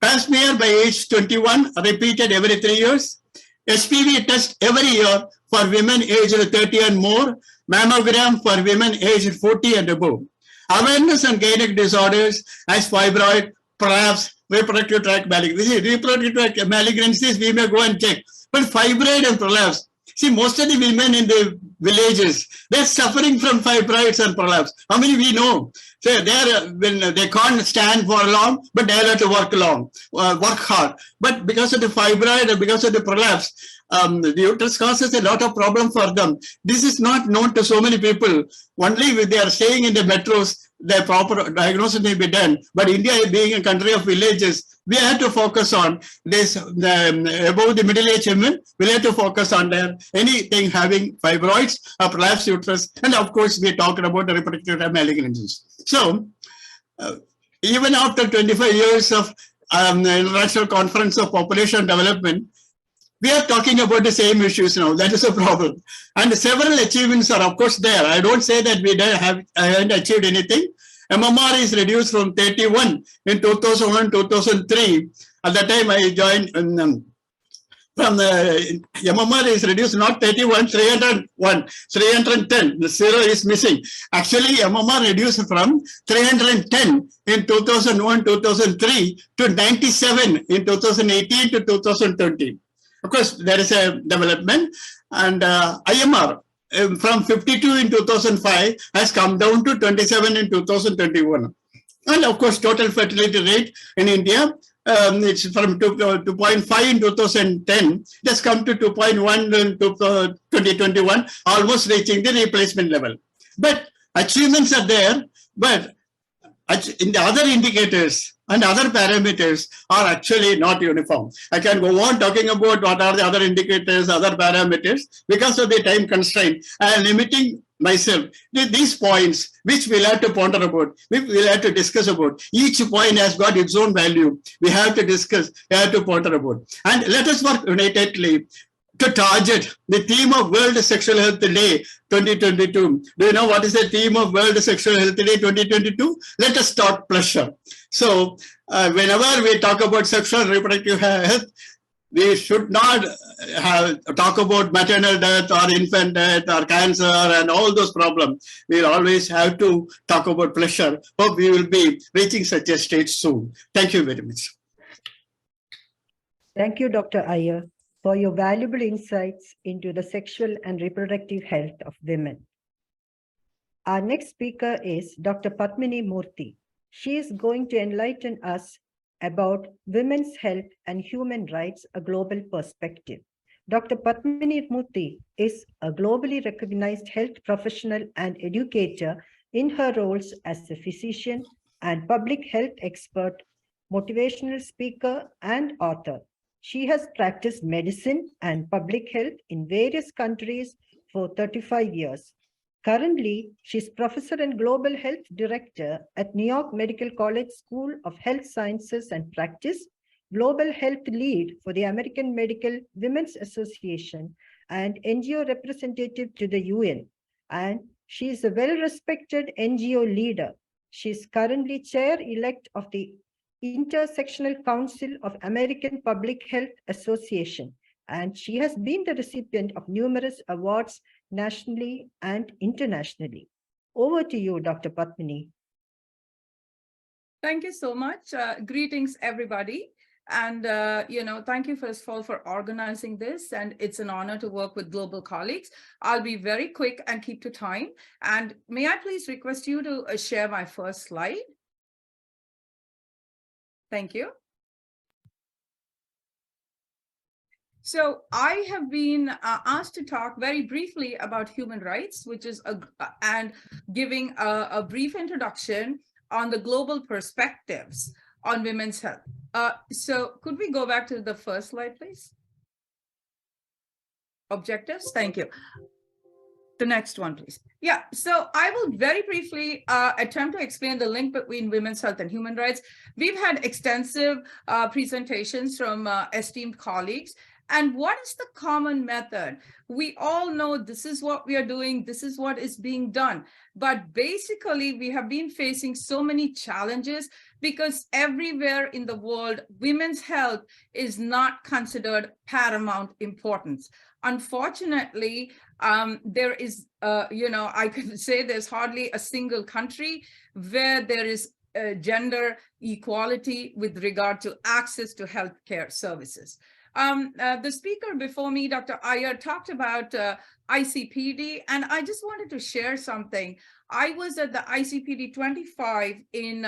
Pap smear by age 21, repeated every 3 years. HPV test every year for women aged 30 and more. Mammogram for women aged 40 and above. awareness on gynec disorders as fibroid, perhaps reproductive tract malignancies. Reproductive tract malignancies, we may go and check. But fibroid and prolapse, see, most of the women in the villages, they're suffering from fibroids and prolapse. How many we know? So they can't stand for long, but they have to work hard. But because of the fibroid and because of the prolapse, the uterus causes a lot of problem for them. This is not known to so many people. Only if they are staying in the metros, the proper diagnosis may be done. But India being a country of villages, we have to focus on this, above the middle-aged women, we have to focus on anything having fibroids or prolapsed uterus. And of course, we talked about the reproductive malignancies. So, even after 25 years of International Conference of Population Development, we are talking about the same issues now. That is a problem. And several achievements are, of course, there. I don't say that we haven't achieved anything. MMR is reduced from 31 in 2001, 2003. At that time, I joined from the MMR is reduced, not 31, 301, 310. The zero is missing. Actually, MMR reduced from 310 in 2001, 2003 to 97 in 2018 to 2020. Of course, there is a development, and IMR from 52 in 2005 has come down to 27 in 2021. And of course, total fertility rate in India, it's from 2.5 in 2010, it has come to 2.1 in 2021, almost reaching the replacement level. But achievements are there, but in the other indicators and other parameters are actually not uniform. I can go on talking about what are the other indicators, other parameters. Because of the time constraint, I am limiting myself to these points, which we'll have to ponder about, we'll have to discuss about. Each point has got its own value. We have to discuss, we have to ponder about. And let us work unitedly to target the theme of World Sexual Health Day 2022. Do you know what is the theme of World Sexual Health Day 2022? Let us talk pleasure. So whenever we talk about sexual and reproductive health, we should not talk about maternal death or infant death or cancer and all those problems. We'll always have to talk about pleasure. Hope we will be reaching such a stage soon. Thank you very much. Thank you, Dr. Iyer, for your valuable insights into the sexual and reproductive health of women. Our next speaker is Dr. Padmini Murthy. She is going to enlighten us about women's health and human rights, a global perspective. Dr. Padmini Murthy is a globally recognized health professional and educator in her roles as a physician and public health expert, motivational speaker, and author. She has practiced medicine and public health in various countries for 35 years. Currently, she's professor and global health director at New York Medical College School of Health Sciences and Practice, global health lead for the American Medical Women's Association, and NGO representative to the UN. And she is a well-respected NGO leader. She is currently chair-elect of the Intersectional Council of American Public Health Association, and she has been the recipient of numerous awards nationally and internationally. Over to you, Dr. Padmini. Thank you so much. Greetings, everybody. And, thank you first of all for organizing this. And it's an honor to work with global colleagues. I'll be very quick and keep to time. And may I please request you to share my first slide? Thank you. So I have been asked to talk very briefly about human rights, which is and giving a brief introduction on the global perspectives on women's health. So could we go back to the first slide, please? Objectives, thank you. The next one, please. Yeah, so I will very briefly attempt to explain the link between women's health and human rights. We've had extensive presentations from esteemed colleagues, And what is the common method? We all know this is what we are doing, this is what is being done. But basically, we have been facing so many challenges because everywhere in the world, women's health is not considered paramount importance. Unfortunately, there is, I could say there's hardly a single country where there is gender equality with regard to access to healthcare services. The speaker before me, Dr. Iyer, talked about ICPD, and I just wanted to share something. I was at the ICPD 25 in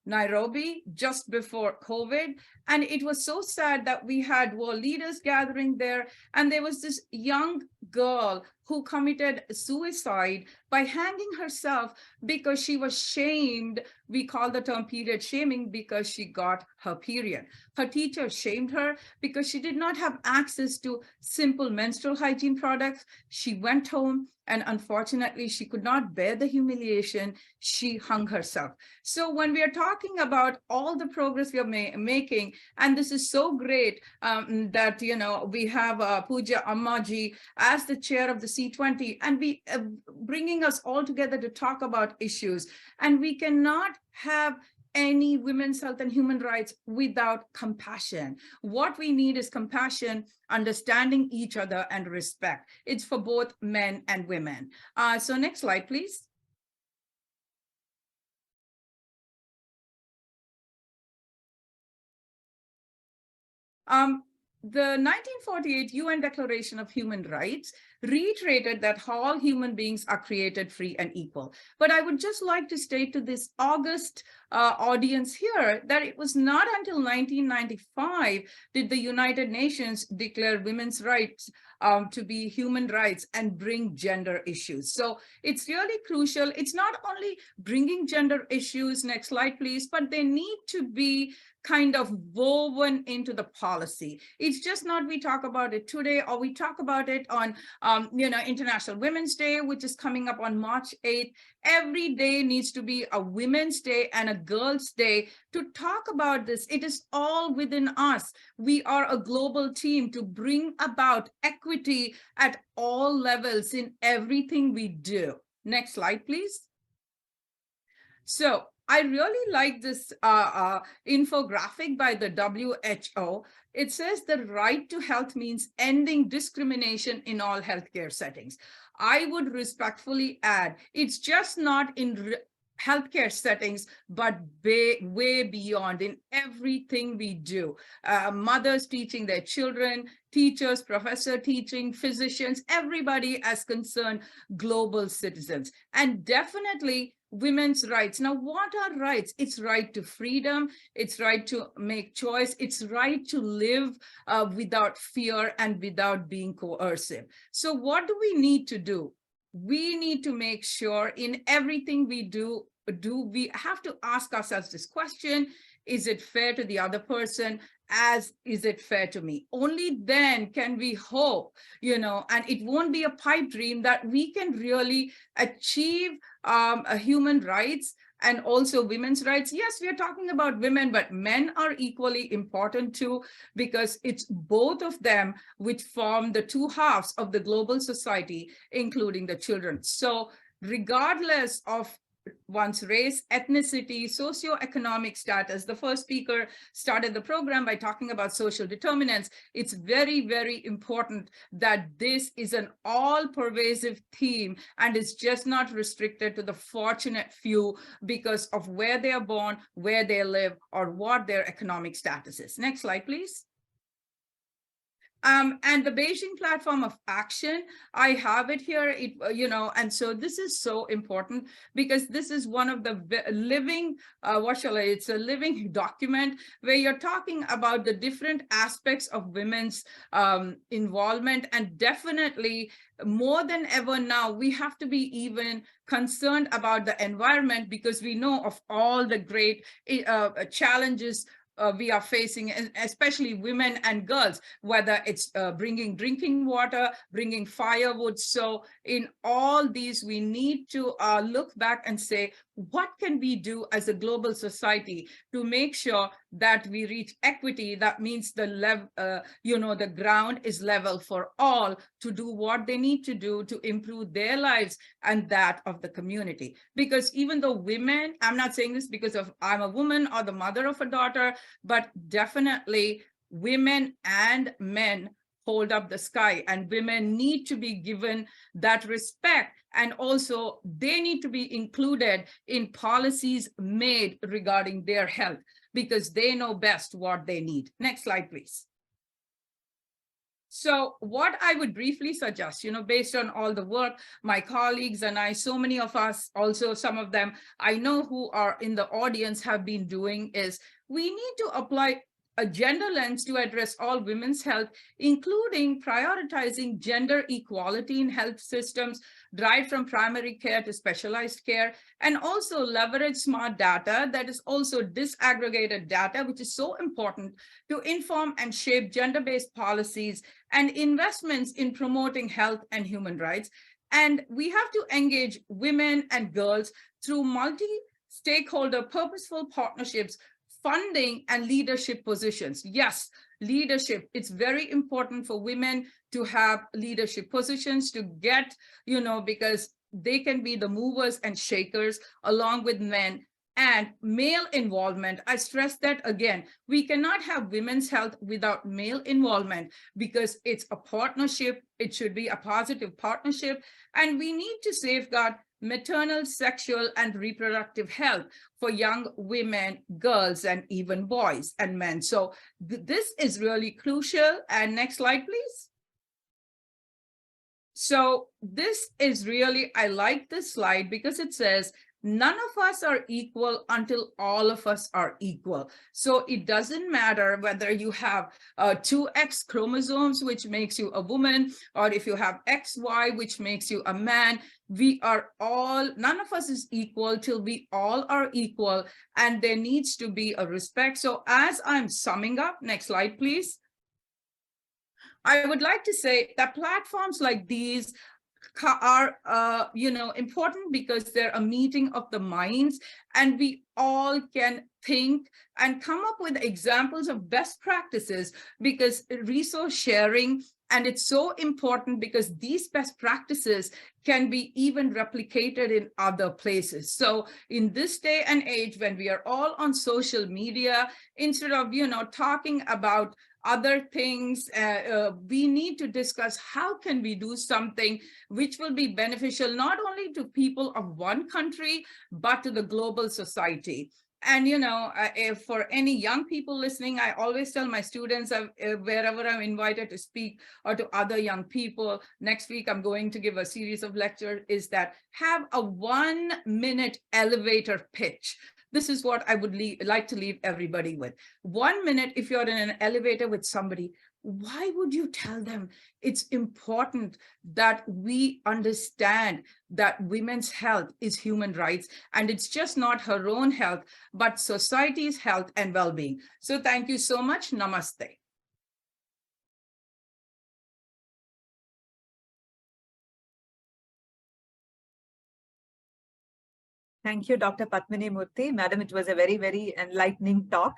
Nairobi just before COVID, and it was so sad that we had world leaders gathering there, and there was this young girl who committed suicide by hanging herself because she was shamed. We call the term period shaming because she got her period. Her teacher shamed her because she did not have access to simple menstrual hygiene products. She went home, and unfortunately, she could not bear the humiliation. She hung herself. So when we are talking about all the progress we are making, and this is so great that, we have Pooja Ammaji as the chair of the C20, and we bringing us all together to talk about issues. And we cannot have any women's health and human rights without compassion. What we need is compassion, understanding each other, and respect. It's for both men and women. So next slide, please. The 1948 UN Declaration of Human Rights reiterated that all human beings are created free and equal. But I would just like to state to this August audience here that it was not until 1995 did the United Nations declare women's rights to be human rights and bring gender issues. So it's really crucial. It's not only bringing gender issues, next slide please, but they need to be kind of woven into the policy. It's just not we talk about it today or we talk about it on International Women's Day, which is coming up on March 8th. Every day needs to be a Women's Day and a Girls' Day to talk about this. It is all within us. We are a global team to bring about equity at all levels in everything we do. Next slide, please. So I really like this infographic by the WHO. It says the right to health means ending discrimination in all healthcare settings. I would respectfully add, it's just not in healthcare settings, but way beyond in everything we do. Mothers teaching their children, teachers, professor teaching, physicians, everybody as concerned global citizens. And definitely women's rights. Now, what are rights? It's right to freedom. It's right to make choice. It's right to live without fear and without being coercive. So what do we need to do? We need to make sure in everything we do we have to ask ourselves this question: is it fair to the other person as is it fair to me? Only then can we hope, and it won't be a pipe dream, that we can really achieve human rights and also women's rights. Yes, we are talking about women, but men are equally important too, because it's both of them which form the two halves of the global society, including the children. So regardless of one's race, ethnicity, socioeconomic status. The first speaker started the program by talking about social determinants. It's very, very important that this is an all-pervasive theme and is just not restricted to the fortunate few because of where they are born, where they live, or what their economic status is. Next slide, please. And the Beijing Platform of Action, I have it here, and so this is so important because this is one of the living, it's a living document where you're talking about the different aspects of women's involvement. And definitely more than ever now, we have to be even concerned about the environment because we know of all the great challenges we are facing, especially women and girls, whether it's bringing drinking water, bringing firewood. So in all these, we need to look back and say, what can we do as a global society to make sure that we reach equity? That means the the ground is level for all to do what they need to do to improve their lives and that of the community. Because even though women, I'm not saying this because of I'm a woman or the mother of a daughter, but definitely women and men hold up the sky, and women need to be given that respect, and also they need to be included in policies made regarding their health because they know best what they need. Next slide, please. So what I would briefly suggest, based on all the work my colleagues and I, so many of us, also some of them I know who are in the audience have been doing, is we need to apply a gender lens to address all women's health, including prioritizing gender equality in health systems, right from primary care to specialized care, and also leverage smart data that is also disaggregated data, which is so important to inform and shape gender-based policies and investments in promoting health and human rights. And we have to engage women and girls through multi-stakeholder purposeful partnerships, funding, and leadership positions. Yes, leadership. It's very important for women to have leadership positions, to get, because they can be the movers and shakers along with men. And male involvement, I stress that again, we cannot have women's health without male involvement because it's a partnership. It should be a positive partnership. And we need to safeguard maternal, sexual, and reproductive health for young women, girls, and even boys and men. So this is really crucial. And next slide, please. So this is really, I like this slide because it says, none of us are equal until all of us are equal. So it doesn't matter whether you have two X chromosomes, which makes you a woman, or if you have XY, which makes you a man. We are all, none of us is equal till we all are equal, and there needs to be a respect. So as I'm summing up, next slide, please. I would like to say that platforms like these are important because they're a meeting of the minds, and we all can think and come up with examples of best practices, because resource sharing, and it's so important because these best practices can be even replicated in other places. So in this day and age, when we are all on social media, instead of talking about other things, we need to discuss how can we do something which will be beneficial not only to people of one country, but to the global society. And, if for any young people listening, I always tell my students wherever I'm invited to speak or to other young people, next week I'm going to give a series of lectures, is that have a 1-minute elevator pitch. This is what I would like to leave everybody with. 1 minute, if you're in an elevator with somebody, why would you tell them it's important that we understand that women's health is human rights, and it's just not her own health, but society's health and well-being? So thank you so much. Namaste. Thank you, Dr. Padmini Murthy. Madam, it was a very, very enlightening talk.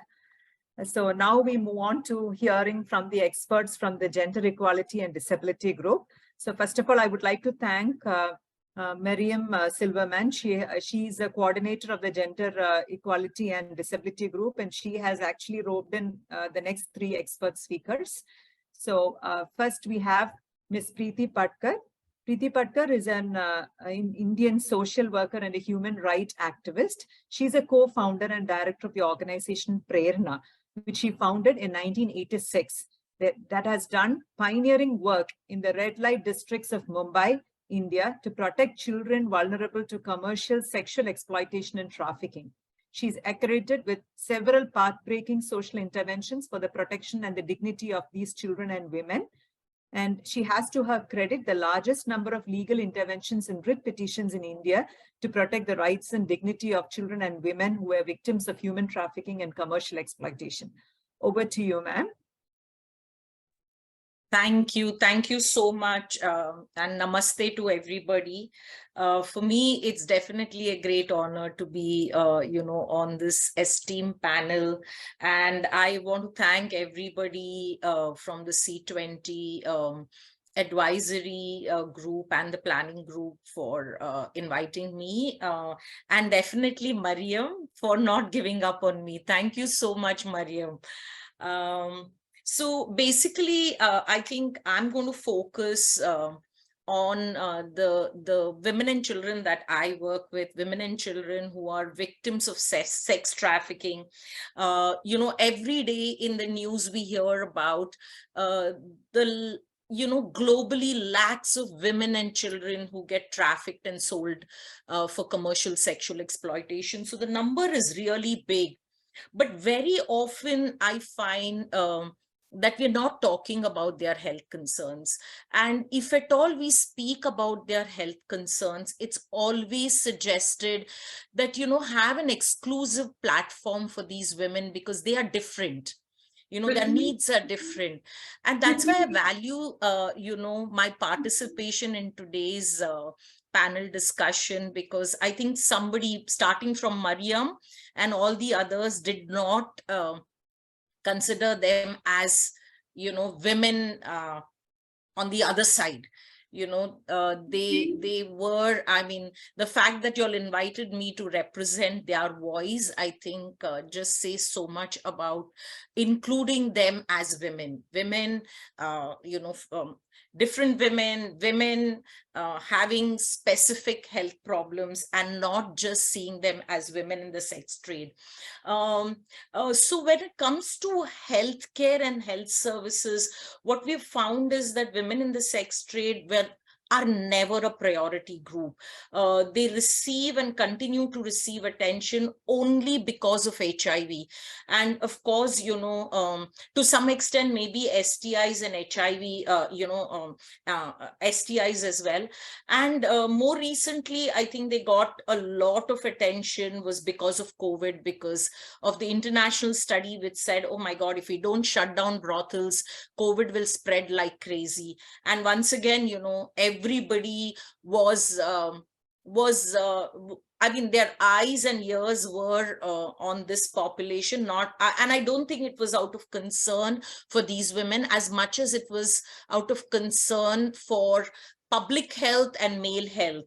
So now we move on to hearing from the experts from the Gender Equality and Disability Group. So first of all, I would like to thank Miriam Silverman. She's a coordinator of the Gender Equality and Disability Group, and she has actually roped in the next 3 expert speakers. So first we have Ms. Preeti Patkar. Preeti Patkar is an Indian social worker and a human rights activist. She's a co-founder and director of the organization Prerna, which she founded in 1986, that has done pioneering work in the red light districts of Mumbai, India, to protect children vulnerable to commercial sexual exploitation and trafficking. She's accredited with several path-breaking social interventions for the protection and the dignity of these children and women. And she has to her credit the largest number of legal interventions and writ petitions in India to protect the rights and dignity of children and women who are victims of human trafficking and commercial exploitation. Over to you, ma'am. Thank you. Thank you so much. And namaste to everybody. For me, it's definitely a great honor to be, on this esteemed panel. And I want to thank everybody from the C20 advisory group and the planning group for inviting me. And definitely Mariam for not giving up on me. Thank you so much, Mariam. So basically, I think I'm going to focus on the women and children that I work with, women and children who are victims of sex trafficking. Every day in the news we hear about the globally lakhs of women and children who get trafficked and sold for commercial sexual exploitation. So the number is really big. But very often I find that we're not talking about their health concerns. And if at all we speak about their health concerns, it's always suggested that, have an exclusive platform for these women because they are different. Their needs are different. And that's why I value, my participation in today's panel discussion, because I think somebody starting from Mariam and all the others did not consider them as, women on the other side. They were, the fact that you all invited me to represent their voice, I think just says so much about including them as women, different women having specific health problems, and not just seeing them as women in the sex trade. So when it comes to healthcare and health services, what we've found is that women in the sex trade are never a priority group. They receive and continue to receive attention only because of HIV. And of course, to some extent, maybe STIs and HIV, STIs as well. And more recently, I think they got a lot of attention was because of COVID, because of the international study which said, oh my God, if we don't shut down brothels, COVID will spread like crazy. And once again, everybody was their eyes and ears were on this population, and I don't think it was out of concern for these women as much as it was out of concern for public health and male health.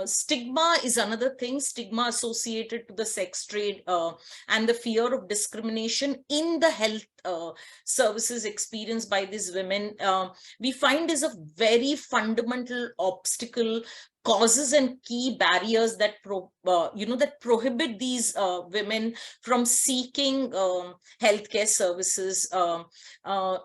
Stigma is another thing, stigma associated to the sex trade and the fear of discrimination in the health services experienced by these women, we find is a very fundamental obstacle, causes and key barriers that prohibit these women from seeking healthcare services.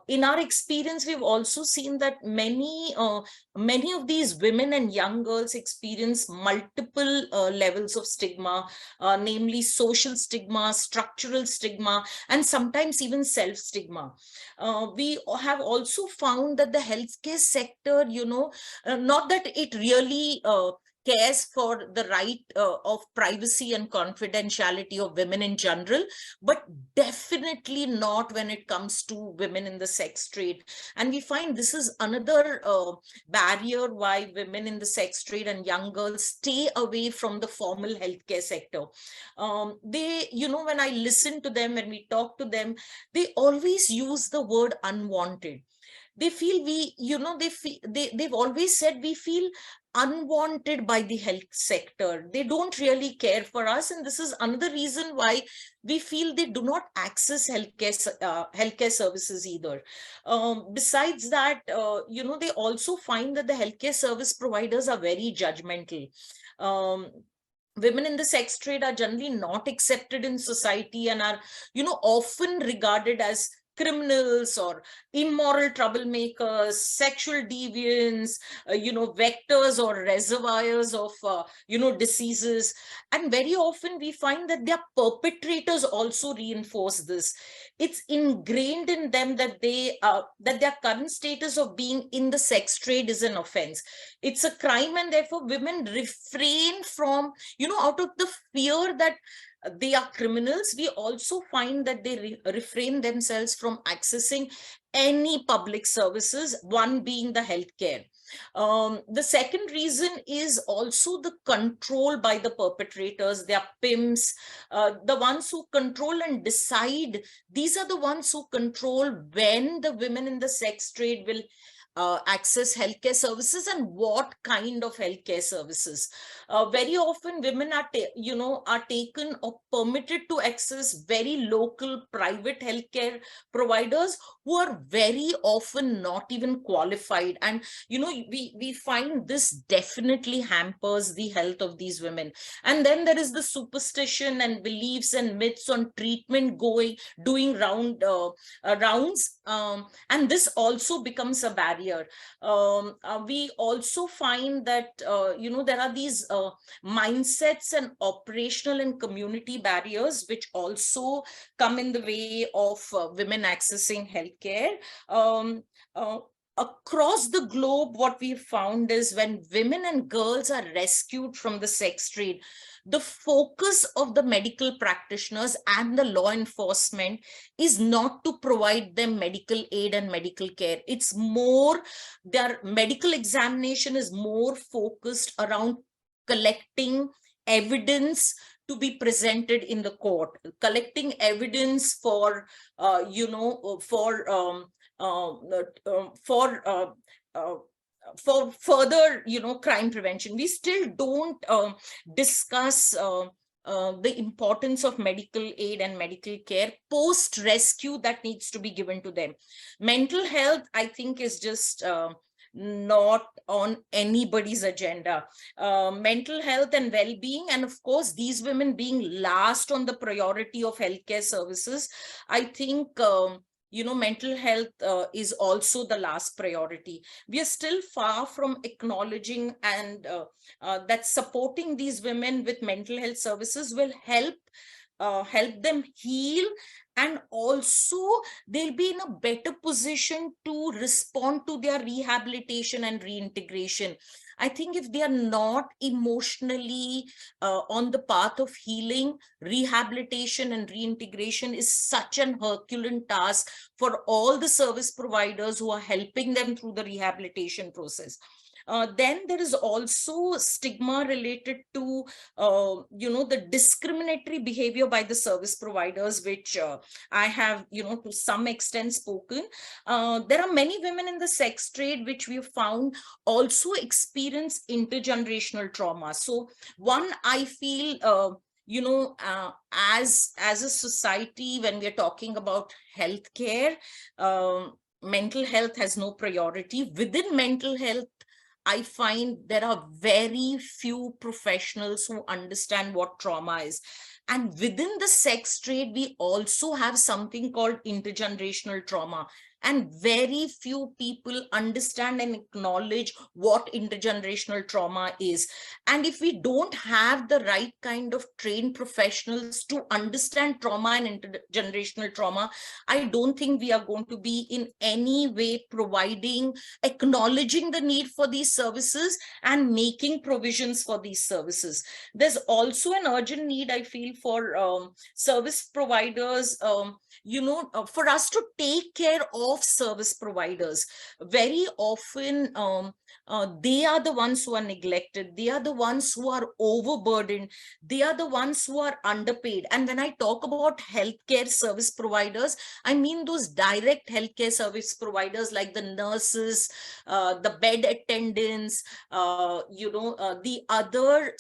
In our experience, we've also seen that many of these women and young girls experience multiple levels of stigma, namely social stigma, structural stigma, and sometimes even self-stigma. We have also found that the healthcare sector, not that it really cares for the right of privacy and confidentiality of women in general, but definitely not when it comes to women in the sex trade. And we find this is another barrier why women in the sex trade and young girls stay away from the formal healthcare sector. They, when I listen to them, when we talk to them, they always use the word unwanted. They feel they've always said we feel unwanted by the health sector. They don't really care for us. And this is another reason why we feel they do not access healthcare services either. Besides that, they also find that the healthcare service providers are very judgmental. Women in the sex trade are generally not accepted in society and are, often regarded as criminals or immoral troublemakers, sexual deviants, vectors or reservoirs of, diseases. And very often we find that their perpetrators also reinforce this. It's ingrained in them that that their current status of being in the sex trade is an offense. It's a crime, and therefore women refrain from, out of the fear that they are criminals. We also find that they refrain themselves from accessing any public services, one being the healthcare. The second reason is also the control by the perpetrators, their pimps, the ones who control and decide. These are the ones who control when the women in the sex trade will access healthcare services and what kind of healthcare services. Very often women are, are taken or permitted to access very local private healthcare providers who are very often not even qualified. And, we find this definitely hampers the health of these women. And then there is the superstition and beliefs and myths on treatment doing rounds. And this also becomes a barrier. We also find that, there are these mindsets and operational and community barriers, which also come in the way of women accessing healthcare. Across the globe, what we've found is when women and girls are rescued from the sex trade, the focus of the medical practitioners and the law enforcement is not to provide them medical aid and medical care. It's more, their medical examination is more focused around collecting evidence to be presented in the court, collecting evidence for, for further, crime prevention. We still don't discuss the importance of medical aid and medical care post rescue that needs to be given to them. Mental health, I think, is just not on anybody's agenda. Mental health and well-being, and of course these women being last on the priority of healthcare services, I think mental health is also the last priority. We are still far from acknowledging and that supporting these women with mental health services will help them heal, and also they'll be in a better position to respond to their rehabilitation and reintegration. I think if they are not emotionally on the path of healing, rehabilitation and reintegration is such an Herculean task for all the service providers who are helping them through the rehabilitation process. Then there is also stigma related to, the discriminatory behavior by the service providers, which I have, to some extent spoken. There are many women in the sex trade, which we have found also experience intergenerational trauma. So one, I feel, as a society, when we are talking about healthcare, mental health has no priority. Within mental health, I find there are very few professionals who understand what trauma is. And within the sex trade, we also have something called intergenerational trauma. And very few people understand and acknowledge what intergenerational trauma is. And if we don't have the right kind of trained professionals to understand trauma and intergenerational trauma, I don't think we are going to be in any way acknowledging the need for these services and making provisions for these services. There's also an urgent need, I feel, for service providers, for us to take care of service providers. Very often, they are the ones who are neglected. They are the ones who are overburdened. They are the ones who are underpaid. And when I talk about healthcare service providers, I mean those direct healthcare service providers like the nurses, the bed attendants, the other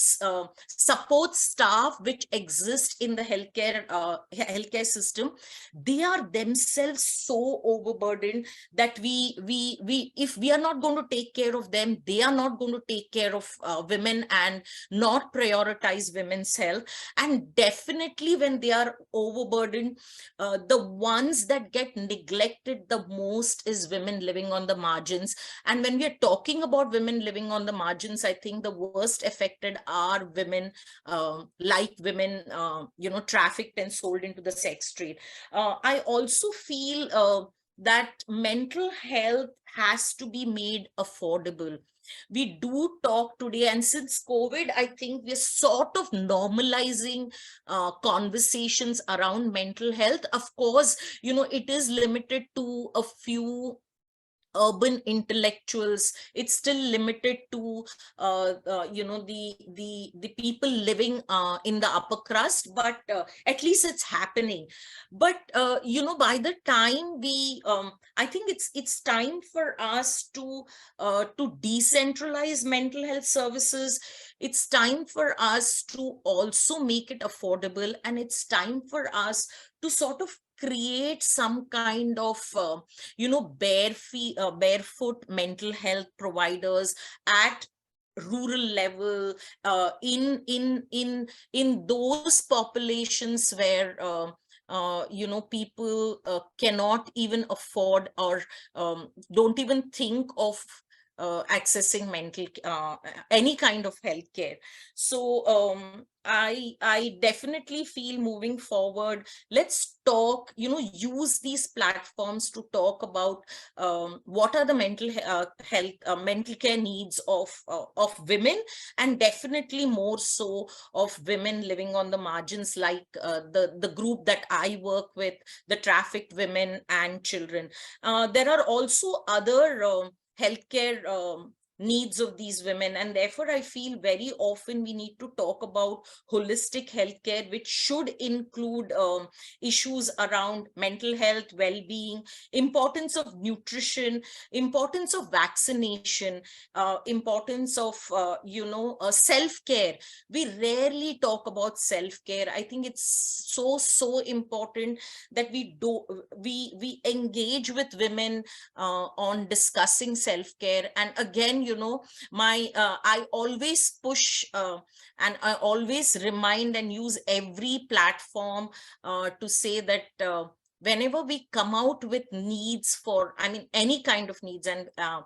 support staff which exist in the healthcare system. They are themselves so overburdened that if we are not going to take care of them, they are not going to take care of women and not prioritize women's health. And definitely when they are overburdened, the ones that get neglected the most is women living on the margins. And when we are talking about women living on the margins, I think the worst affected are women, trafficked and sold into the sex trade. I also feel that mental health has to be made affordable. we do talk today, and since COVID, I think we're sort of normalizing conversations around mental health. Of course, it is limited to a few urban intellectuals. It's still limited to the people living in the upper crust, but at least it's happening. But by the time we I think it's time for us to decentralize mental health services. It's time for us to also make it affordable, and it's time for us to sort of create some kind of barefoot mental health providers at rural level, in those populations where people cannot even afford or don't even think of accessing any kind of healthcare. So I definitely feel moving forward, let's talk, use these platforms to talk about what are the mental mental care needs of women, and definitely more so of women living on the margins, like the group that I work with, the trafficked women and children. There are also other healthcare needs of these women, and therefore I feel very often we need to talk about holistic healthcare, which should include issues around mental health, well-being, importance of nutrition, importance of vaccination, importance of self-care. We rarely talk about self-care. I think it's so important that we engage with women on discussing self-care. And again, I always push and I always remind and use every platform to say that whenever we come out with needs for, any kind of needs, and I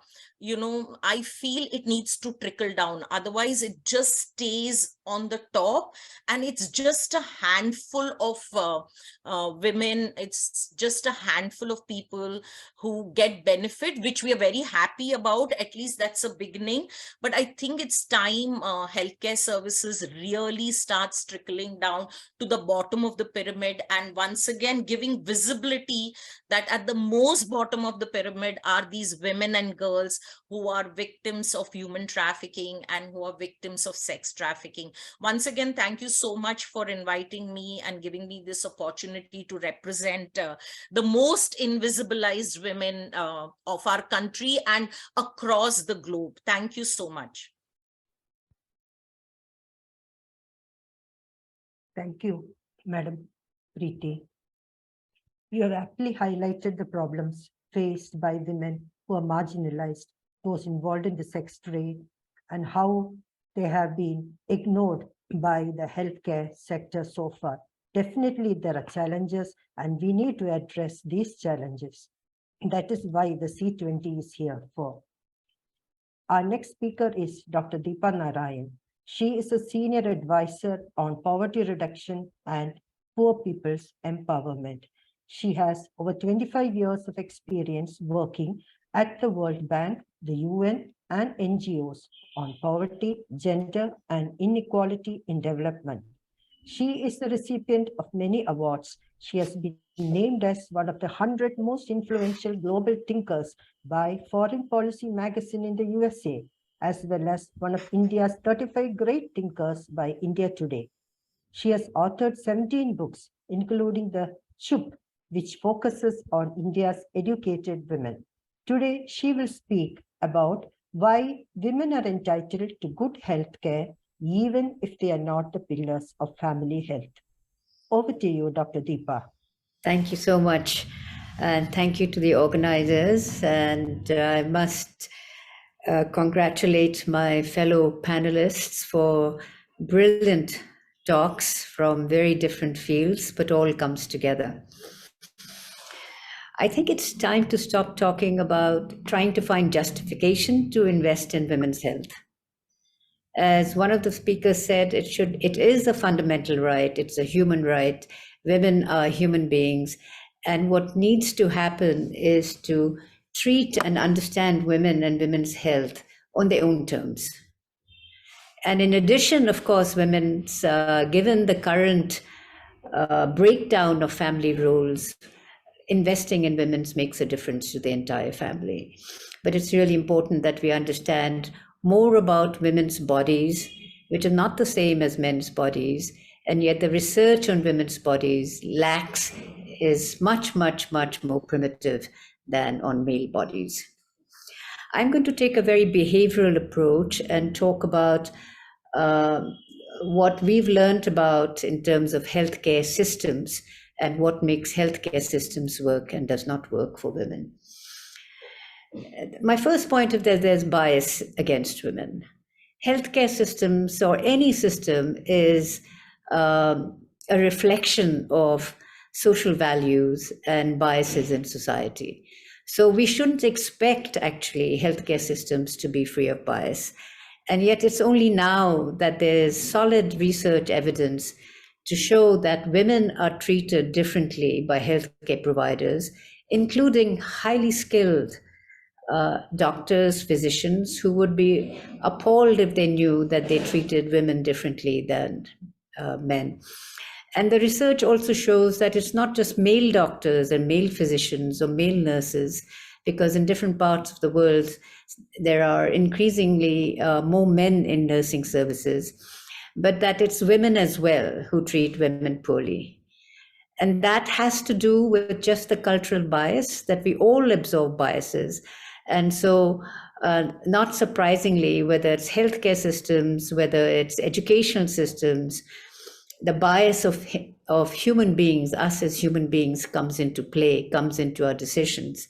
feel it needs to trickle down. Otherwise, it just stays on the top, and it's just a handful of women. It's just a handful of people who get benefit, which we are very happy about. At least that's a beginning. But I think it's time healthcare services really starts trickling down to the bottom of the pyramid, and once again giving visibility that at the most bottom of the pyramid are these women and girls who are victims of human trafficking and who are victims of sex trafficking. Once again, thank you so much for inviting me and giving me this opportunity to represent the most invisibilized women of our country and across the globe. Thank you so much. Thank you, Madam Preeti. You have aptly highlighted the problems faced by women who are marginalized, those involved in the sex trade, and how they have been ignored by the healthcare sector so far. Definitely, there are challenges, and we need to address these challenges. That is why the C20 is here for. Our next speaker is Dr. Deepa Narayan. She is a senior advisor on poverty reduction and poor people's empowerment. She has over 25 years of experience working at the World Bank, the UN, and NGOs on poverty, gender, and inequality in development. She is the recipient of many awards. She has been named as one of the 100 most influential global thinkers by Foreign Policy magazine in the USA, as well as one of India's 35 great thinkers by India Today. She has authored 17 books, including the Chup, which focuses on India's educated women. Today, she will speak about why women are entitled to good health care, even if they are not the pillars of family health. Over to you, Dr. Deepa. Thank you so much. And thank you to the organizers. And I must congratulate my fellow panelists for brilliant talks from very different fields, but all comes together. I think it's time to stop talking about trying to find justification to invest in women's health. As one of the speakers said, it is a fundamental right. It's a human right. Women are human beings. And what needs to happen is to treat and understand women and women's health on their own terms. And in addition, of course, women's, given the current breakdown of family roles, investing in women's makes a difference to the entire family. But it's really important that we understand more about women's bodies, which are not the same as men's bodies, and yet the research on women's bodies is much, much, much more primitive than on male bodies. I'm going to take a very behavioral approach and talk about what we've learned about in terms of healthcare systems and what makes healthcare systems work and does not work for women. My first point is that there's bias against women. Healthcare systems or any system is a reflection of social values and biases in society. So we shouldn't expect actually healthcare systems to be free of bias. And yet it's only now that there's solid research evidence to show that women are treated differently by healthcare providers, including highly skilled doctors, physicians who would be appalled if they knew that they treated women differently than men. And the research also shows that it's not just male doctors and male physicians or male nurses, because in different parts of the world, there are increasingly more men in nursing services, but that it's women as well who treat women poorly. And that has to do with just the cultural bias, that we all absorb biases. And so not surprisingly, whether it's healthcare systems, whether it's educational systems, the bias of human beings, us as human beings, comes into play, comes into our decisions.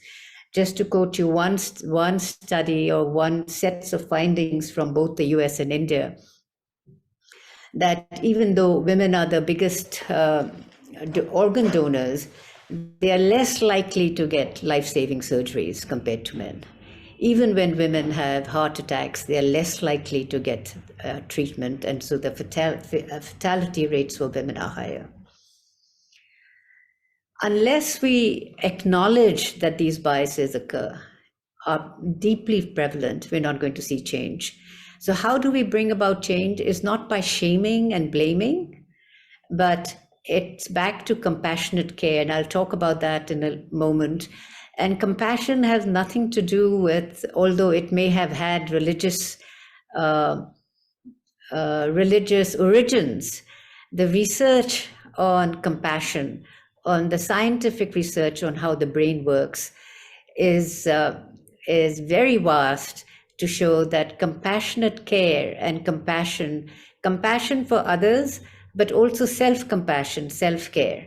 Just to quote you one study or one set of findings from both the US and India, that even though women are the biggest organ donors, they are less likely to get life-saving surgeries compared to men. Even when women have heart attacks, they are less likely to get treatment, and so the fatality rates for women are higher. Unless we acknowledge that these biases occur, are deeply prevalent, we're not going to see change. So how do we bring about change? Is not by shaming and blaming, but it's back to compassionate care, and I'll talk about that in a moment. And compassion has nothing to do with, although it may have had religious origins, the research on compassion, on the scientific research on how the brain works is very vast, to show that compassionate care and compassion for others, but also self-compassion, self-care,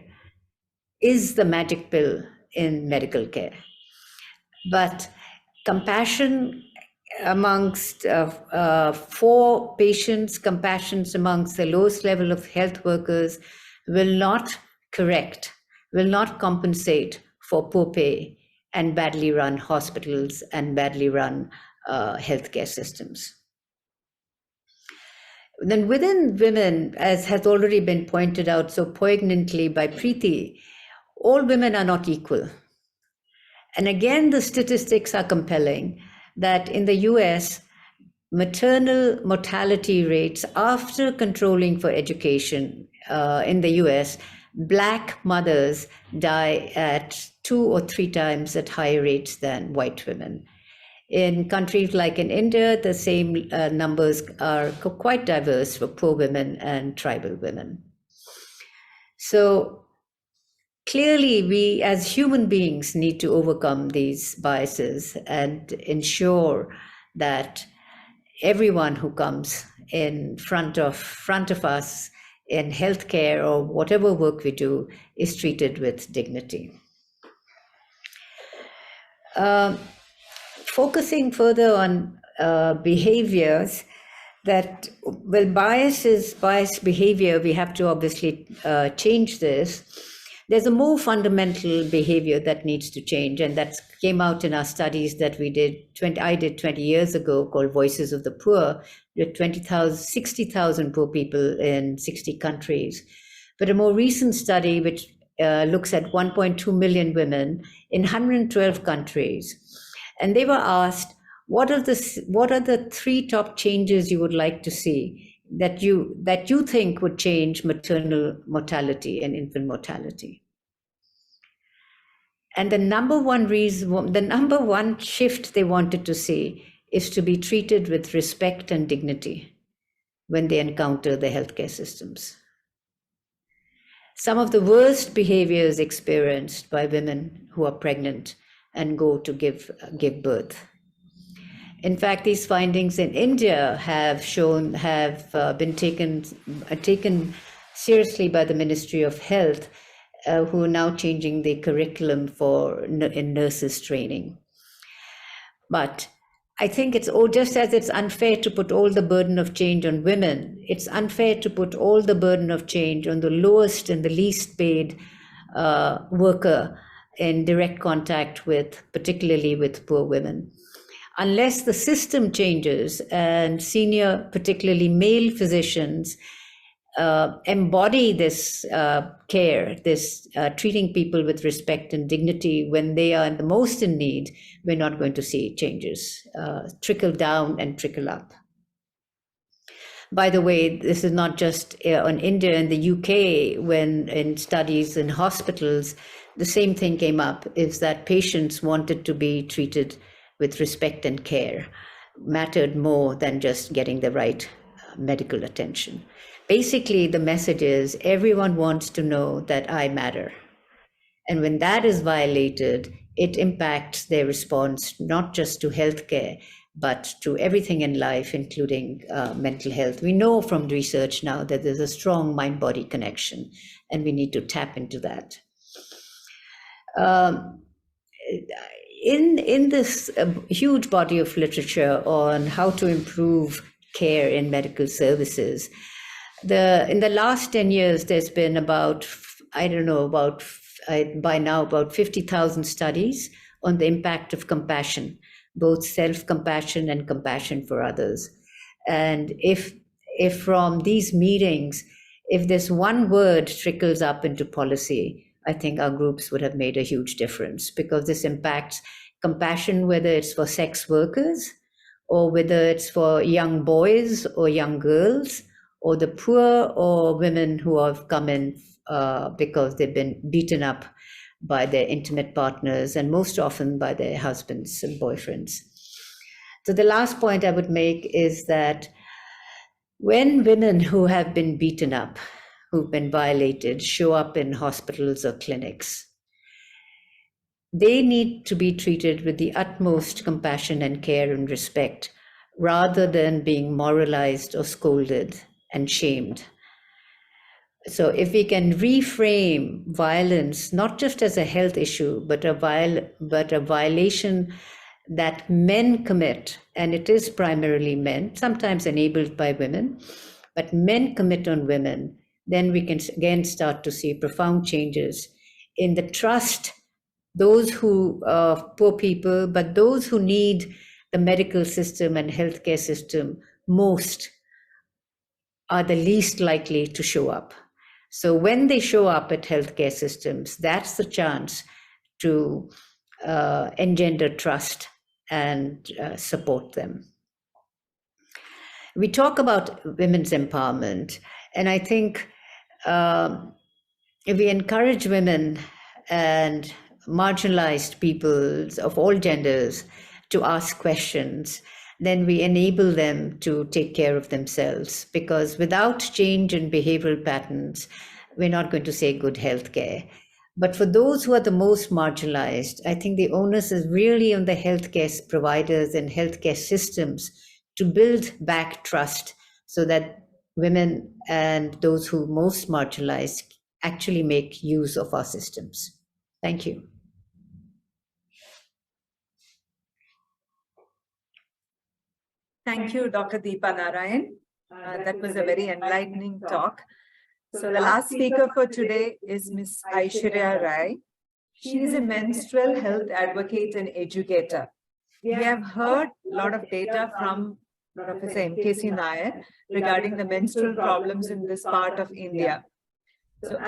is the magic pill in medical care. But compassion amongst for patients, compassion amongst the lowest level of health workers will not correct, will not compensate for poor pay and badly run hospitals and badly run healthcare systems. Then within women, as has already been pointed out so poignantly by Preeti, all women are not equal. And again, the statistics are compelling that in the US, maternal mortality rates after controlling for education in the US, Black mothers die at 2 or 3 times at higher rates than white women. In countries like in India, the same numbers are quite diverse for poor women and tribal women. So clearly, we as human beings need to overcome these biases and ensure that everyone who comes in front of us in healthcare or whatever work we do is treated with dignity. Focusing further on behaviors, that, well, biased behavior, we have to obviously change this. There's a more fundamental behavior that needs to change, and that came out in our studies that I did 20 years ago, called Voices of the Poor, with 60,000 poor people in 60 countries. But a more recent study, which looks at 1.2 million women in 112 countries, and they were asked, what are the 3 top changes you would like to see that you think would change maternal mortality and infant mortality? And the number one shift they wanted to see is to be treated with respect and dignity when they encounter the healthcare systems. Some of the worst behaviors experienced by women who are pregnant and go to give birth. In fact, these findings in India have been taken seriously by the Ministry of Health, who are now changing the curriculum in nurses training. But I think it's just as it's unfair to put all the burden of change on women, it's unfair to put all the burden of change on the lowest and the least paid worker in direct contact particularly with poor women. Unless the system changes and senior, particularly male physicians, embody this care, this treating people with respect and dignity when they are the most in need, we're not going to see changes trickle down and trickle up. By the way, this is not just on India and the UK, when in studies in hospitals, the same thing came up, is that patients wanted to be treated with respect and care, mattered more than just getting the right medical attention. Basically, the message is everyone wants to know that I matter. And when that is violated, it impacts their response, not just to healthcare, but to everything in life, including mental health. We know from research now that there's a strong mind-body connection, and we need to tap into that. In this huge body of literature on how to improve care in medical services, in the last 10 years, there's been about 50,000 studies on the impact of compassion, both self-compassion and compassion for others. And if from these meetings, if this one word trickles up into policy, I think our groups would have made a huge difference, because this impacts compassion, whether it's for sex workers or whether it's for young boys or young girls or the poor or women who have come in because they've been beaten up by their intimate partners and most often by their husbands and boyfriends. So the last point I would make is that when women who have been beaten up, who've been violated, show up in hospitals or clinics, they need to be treated with the utmost compassion and care and respect, rather than being moralized or scolded and shamed. So if we can reframe violence, not just as a health issue, but a violation that men commit, and it is primarily men, sometimes enabled by women, but men commit on women, then we can again start to see profound changes in the trust, those who are poor people, but those who need the medical system and healthcare system most are the least likely to show up. So when they show up at healthcare systems, that's the chance to engender trust and support them. We talk about women's empowerment, and I think if we encourage women and marginalized peoples of all genders to ask questions, then we enable them to take care of themselves, because without change in behavioral patterns, we're not going to say good healthcare. But for those who are the most marginalized, I think the onus is really on the healthcare providers and healthcare systems to build back trust so that women and those who are most marginalized actually make use of our systems. Thank you. Thank you, Dr. Deepa Narayan. That was a very enlightening talk. So the last speaker for today is Ms. Aishwarya Rai. She is a menstrual health advocate and educator. We have heard a lot of data from Professor M.K.C. Nair regarding the menstrual problems in this part of India. So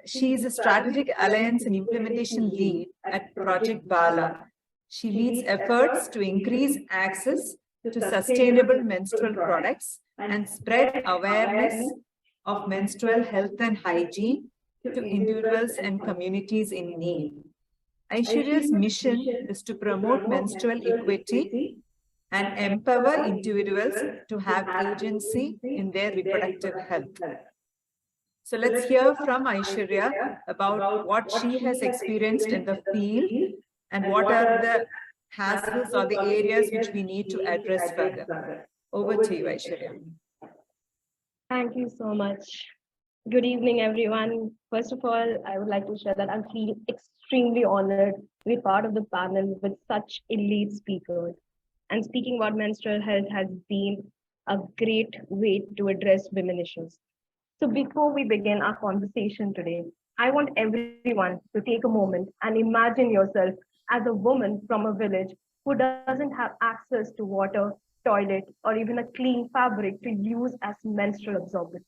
she is a strategic alliance and implementation lead at Project Bala. She leads efforts to increase access to sustainable menstrual products and spread awareness of menstrual health and hygiene to individuals and communities in need. Aishwarya's mission is to promote menstrual equity and empower individuals to have agency in their reproductive health. So let's hear from Aishwarya about what she has experienced in the field and what are the hassles or the areas which we need to address further. Over to you, Aishwarya. Thank you so much. Good evening, everyone. First of all, I would like to share that I feel extremely honored to be part of the panel with such elite speakers. And speaking about menstrual health has been a great way to address women issues. So before we begin our conversation today, I want everyone to take a moment and imagine yourself as a woman from a village who doesn't have access to water, toilet, or even a clean fabric to use as menstrual absorbent.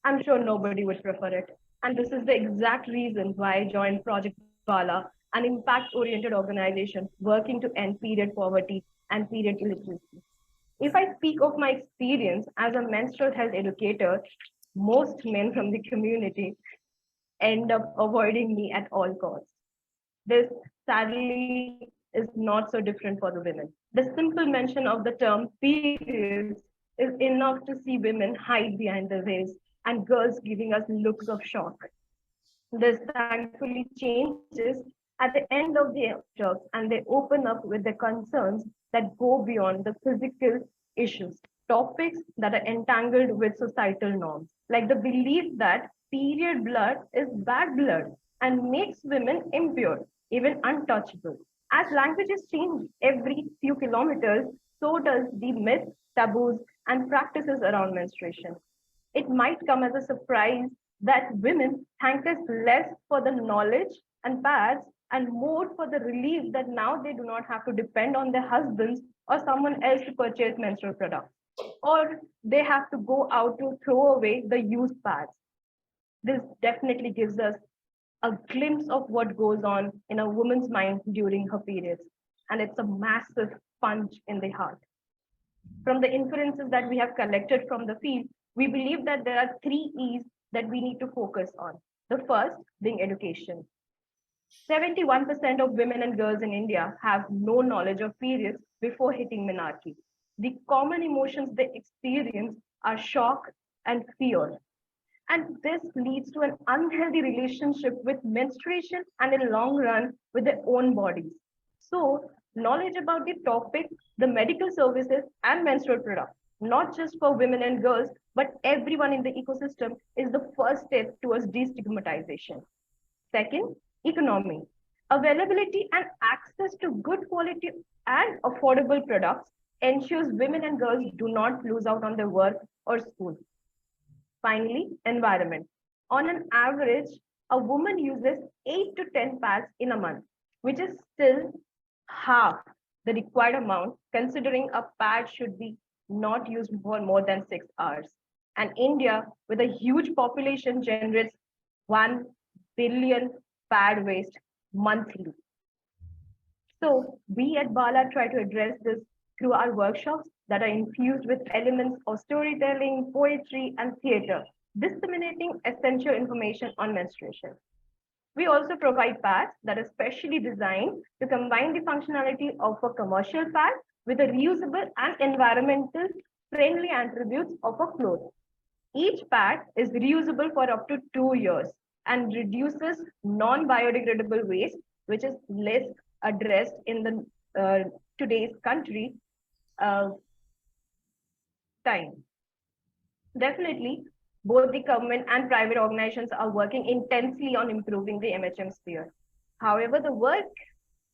I'm sure nobody would prefer it. And this is the exact reason why I joined Project Bala, an impact-oriented organization working to end period poverty and period illiteracy. If I speak of my experience as a menstrual health educator, most men from the community end up avoiding me at all costs. This sadly is not so different for the women. The simple mention of the term periods is enough to see women hide behind the veils and girls giving us looks of shock. This thankfully changes at the end of the talks and they open up with the concerns that go beyond the physical issues, topics that are entangled with societal norms, like the belief that period blood is bad blood and makes women impure, even untouchable. As languages change every few kilometers, so does the myths, taboos, and practices around menstruation. It might come as a surprise that women thank us less for the knowledge and pads and more for the relief that now they do not have to depend on their husbands or someone else to purchase menstrual products, or they have to go out to throw away the used pads. This definitely gives us a glimpse of what goes on in a woman's mind during her periods, and it's a massive punch in the heart. From the inferences that we have collected from the field, we believe that there are 3 E's that we need to focus on. The first being education. 71% of women and girls in India have no knowledge of periods before hitting menarche. The common emotions they experience are shock and fear. And this leads to an unhealthy relationship with menstruation and in long run with their own bodies. So knowledge about the topic, the medical services and menstrual products, not just for women and girls, but everyone in the ecosystem is the first step towards destigmatization. Second, economy. Availability and access to good quality and affordable products ensures women and girls do not lose out on their work or school. Finally, environment. On an average, a woman uses 8 to 10 pads in a month, which is still half the required amount, considering a pad should be not used for more than 6 hours. And India, with a huge population, generates 1 billion pad waste monthly. So we at Bala try to address this through our workshops that are infused with elements of storytelling, poetry, and theater, disseminating essential information on menstruation. We also provide pads that are specially designed to combine the functionality of a commercial pad with the reusable and environmental friendly attributes of a cloth. Each pad is reusable for up to 2 years and reduces non-biodegradable waste, which is less addressed in the today's country time. Definitely, both the government and private organizations are working intensely on improving the MHM sphere. However, the work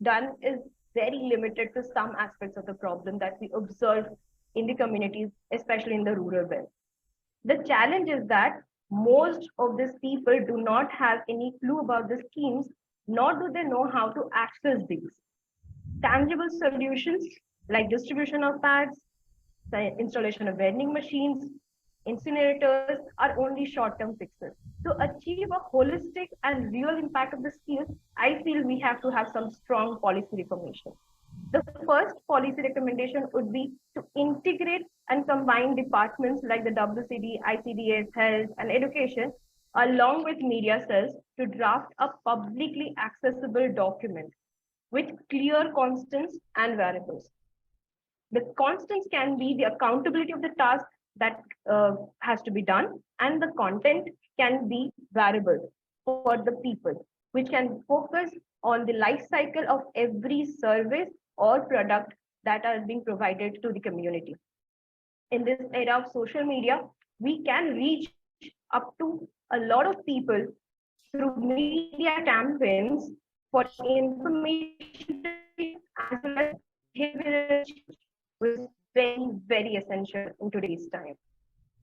done is very limited to some aspects of the problem that we observe in the communities, especially in the rural belt. The challenge is that most of these people do not have any clue about the schemes, nor do they know how to access these. Tangible solutions like distribution of pads, the installation of vending machines, Incinerators are only short-term fixes. To achieve a holistic and real impact of the skills, I feel we have to have some strong policy reformation. The first policy recommendation would be to integrate and combine departments like the WCD, ICDS, health, and education, along with media cells, to draft a publicly accessible document with clear constants and variables. The constants can be the accountability of the task that has to be done, and the content can be variable for the people, which can focus on the life cycle of every service or product that are being provided to the community. In this era of social media, we can reach up to a lot of people through media campaigns for information as well as behavioral change, which is very, very essential in today's time.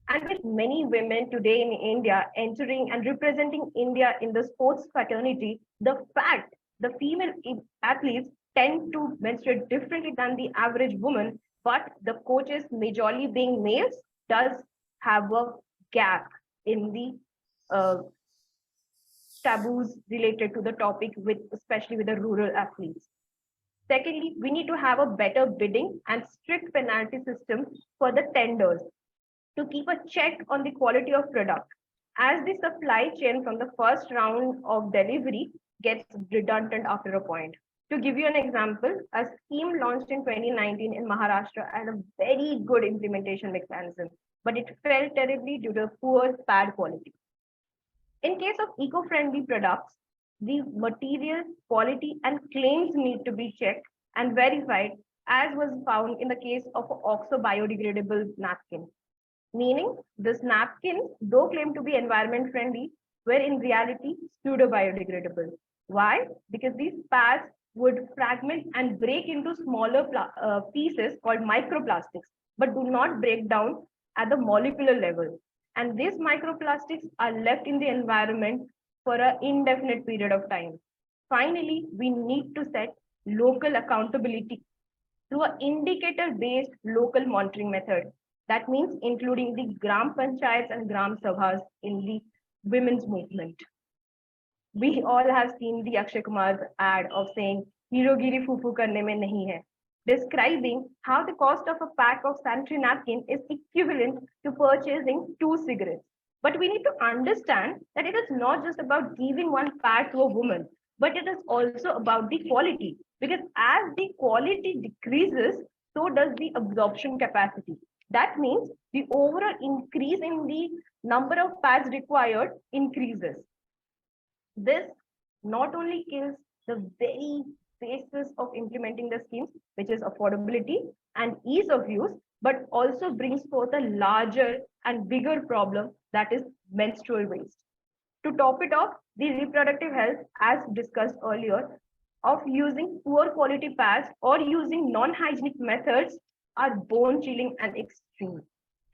And with many women today in India entering and representing India in the sports fraternity, the fact the female athletes tend to menstruate differently than the average woman, but the coaches majorly being males does have a gap in the taboos related to the topic, with especially with the rural athletes. Secondly, we need to have a better bidding and strict penalty system for the tenders to keep a check on the quality of product, as the supply chain from the first round of delivery gets redundant after a point. To give you an example, a scheme launched in 2019 in Maharashtra had a very good implementation mechanism, but it failed terribly due to poor pad quality. In case of eco-friendly products, the material, quality, and claims need to be checked and verified, as was found in the case of OXO biodegradable napkin. Meaning, this napkin, though claimed to be environment friendly, were in reality pseudo-biodegradable. Why? Because these pads would fragment and break into smaller pieces called microplastics, but do not break down at the molecular level. And these microplastics are left in the environment for an indefinite period of time. Finally, we need to set local accountability through an indicator-based local monitoring method. That means including the Gram Panchayats and Gram Sabhas in the women's movement. We all have seen the Akshay Kumar ad of saying, "Hirogiri fufu karne mein nahi hai," describing how the cost of a pack of sanitary napkin is equivalent to purchasing 2 cigarettes. But we need to understand that it is not just about giving one pad to a woman, but it is also about the quality. Because as the quality decreases, so does the absorption capacity. That means the overall increase in the number of pads required increases. This not only kills the very basis of implementing the schemes, which is affordability and ease of use, but also brings forth a larger and bigger problem, that is menstrual waste. To top it off, the reproductive health, as discussed earlier, of using poor quality pads or using non-hygienic methods are bone chilling and extreme.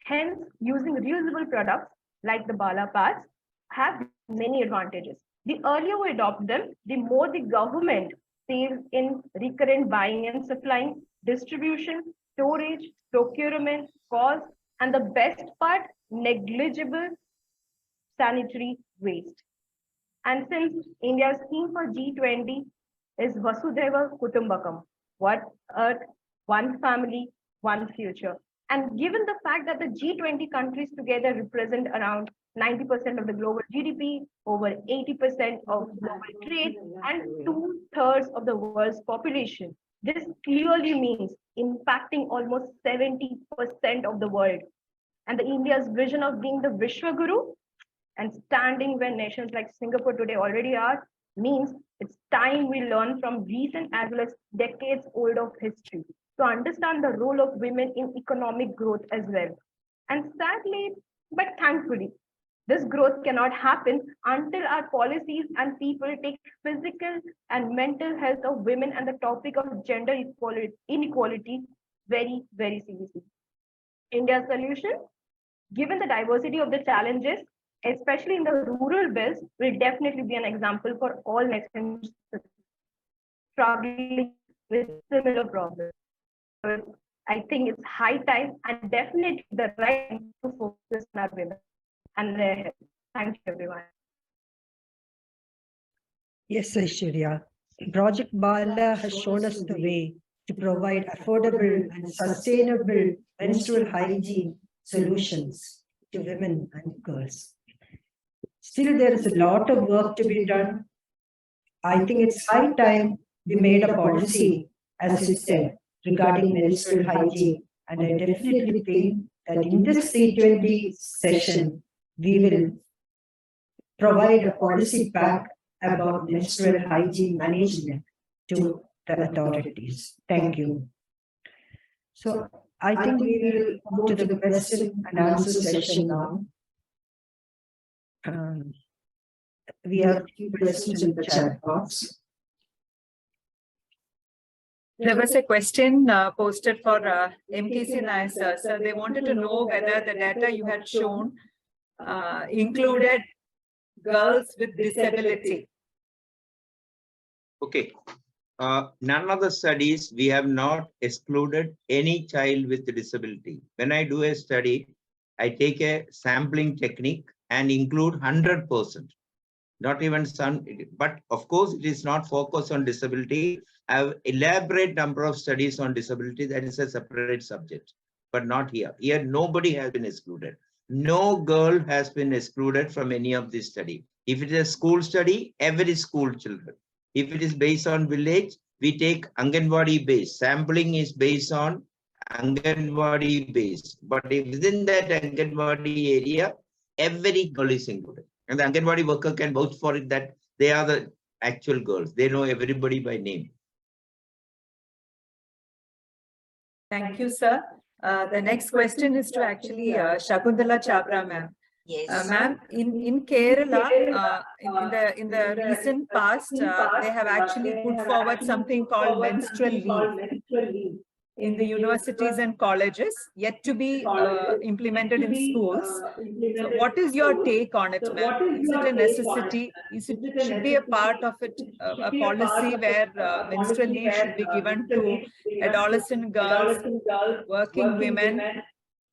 Hence, using reusable products like the Bala pads have many advantages. The earlier we adopt them, the more the government saves in recurrent buying and supplying, distribution, storage, procurement, cost, and the best part, negligible sanitary waste. And since India's theme for G20 is Vasudhaiva Kutumbakam, one earth, one family, one future. And given the fact that the G20 countries together represent around 90% of the global GDP, over 80% of global trade, and 2/3 of the world's population, this clearly means impacting almost 70% of the world. And the India's vision of being the Vishwa Guru and standing where nations like Singapore today already are, means it's time we learn from recent as well as decades old of history to understand the role of women in economic growth as well. And sadly, but thankfully, this growth cannot happen until our policies and people take physical and mental health of women and the topic of gender inequality very, very seriously. India's solution, given the diversity of the challenges, especially in the rural belts, will definitely be an example for all next struggling with similar problems. I think it's high time and definitely the right time to focus on our women and their health. Thank you, everyone. Yes, Aishwarya. Project Bala has shown us the way to provide affordable and sustainable menstrual hygiene solutions to women and girls. Still, there is a lot of work to be done. I think it's high time we made a policy, as you said, regarding menstrual hygiene. And I definitely think that in this C20 session, we will provide a policy pack about menstrual hygiene management to the authorities. Thank you. So I think we will go to the question and answer session now. We have a few questions in the chat box. There was a question posted for MKC Nair, sir. So they wanted to know whether the data you had shown included girls with disability. Okay. None of the studies, we have not excluded any child with disability. When I do a study, I take a sampling technique and include 100%. Not even some, but of course, it is not focused on disability. I have elaborate number of studies on disability. That is a separate subject, but not here. Here, nobody has been excluded. No girl has been excluded from any of this study. If it is a school study, every school children. If it is based on village, we take Anganwadi base. Sampling is based on Anganwadi base. But if within that Anganwadi area, every girl is included. And the Anganwadi worker can vouch for it that they are the actual girls. They know everybody by name. Thank you, sir. The next question is to actually Shakuntala Chabra, ma'am. Yes. Ma'am, in Kerala, in the recent past, they have actually put forward something called menstrual leave in the universities and colleges, yet to be implemented in schools. So what is your take on it, ma'am? Is it a necessity? Should be a part of it, a policy where menstrual leave should be given to adolescent girls, working women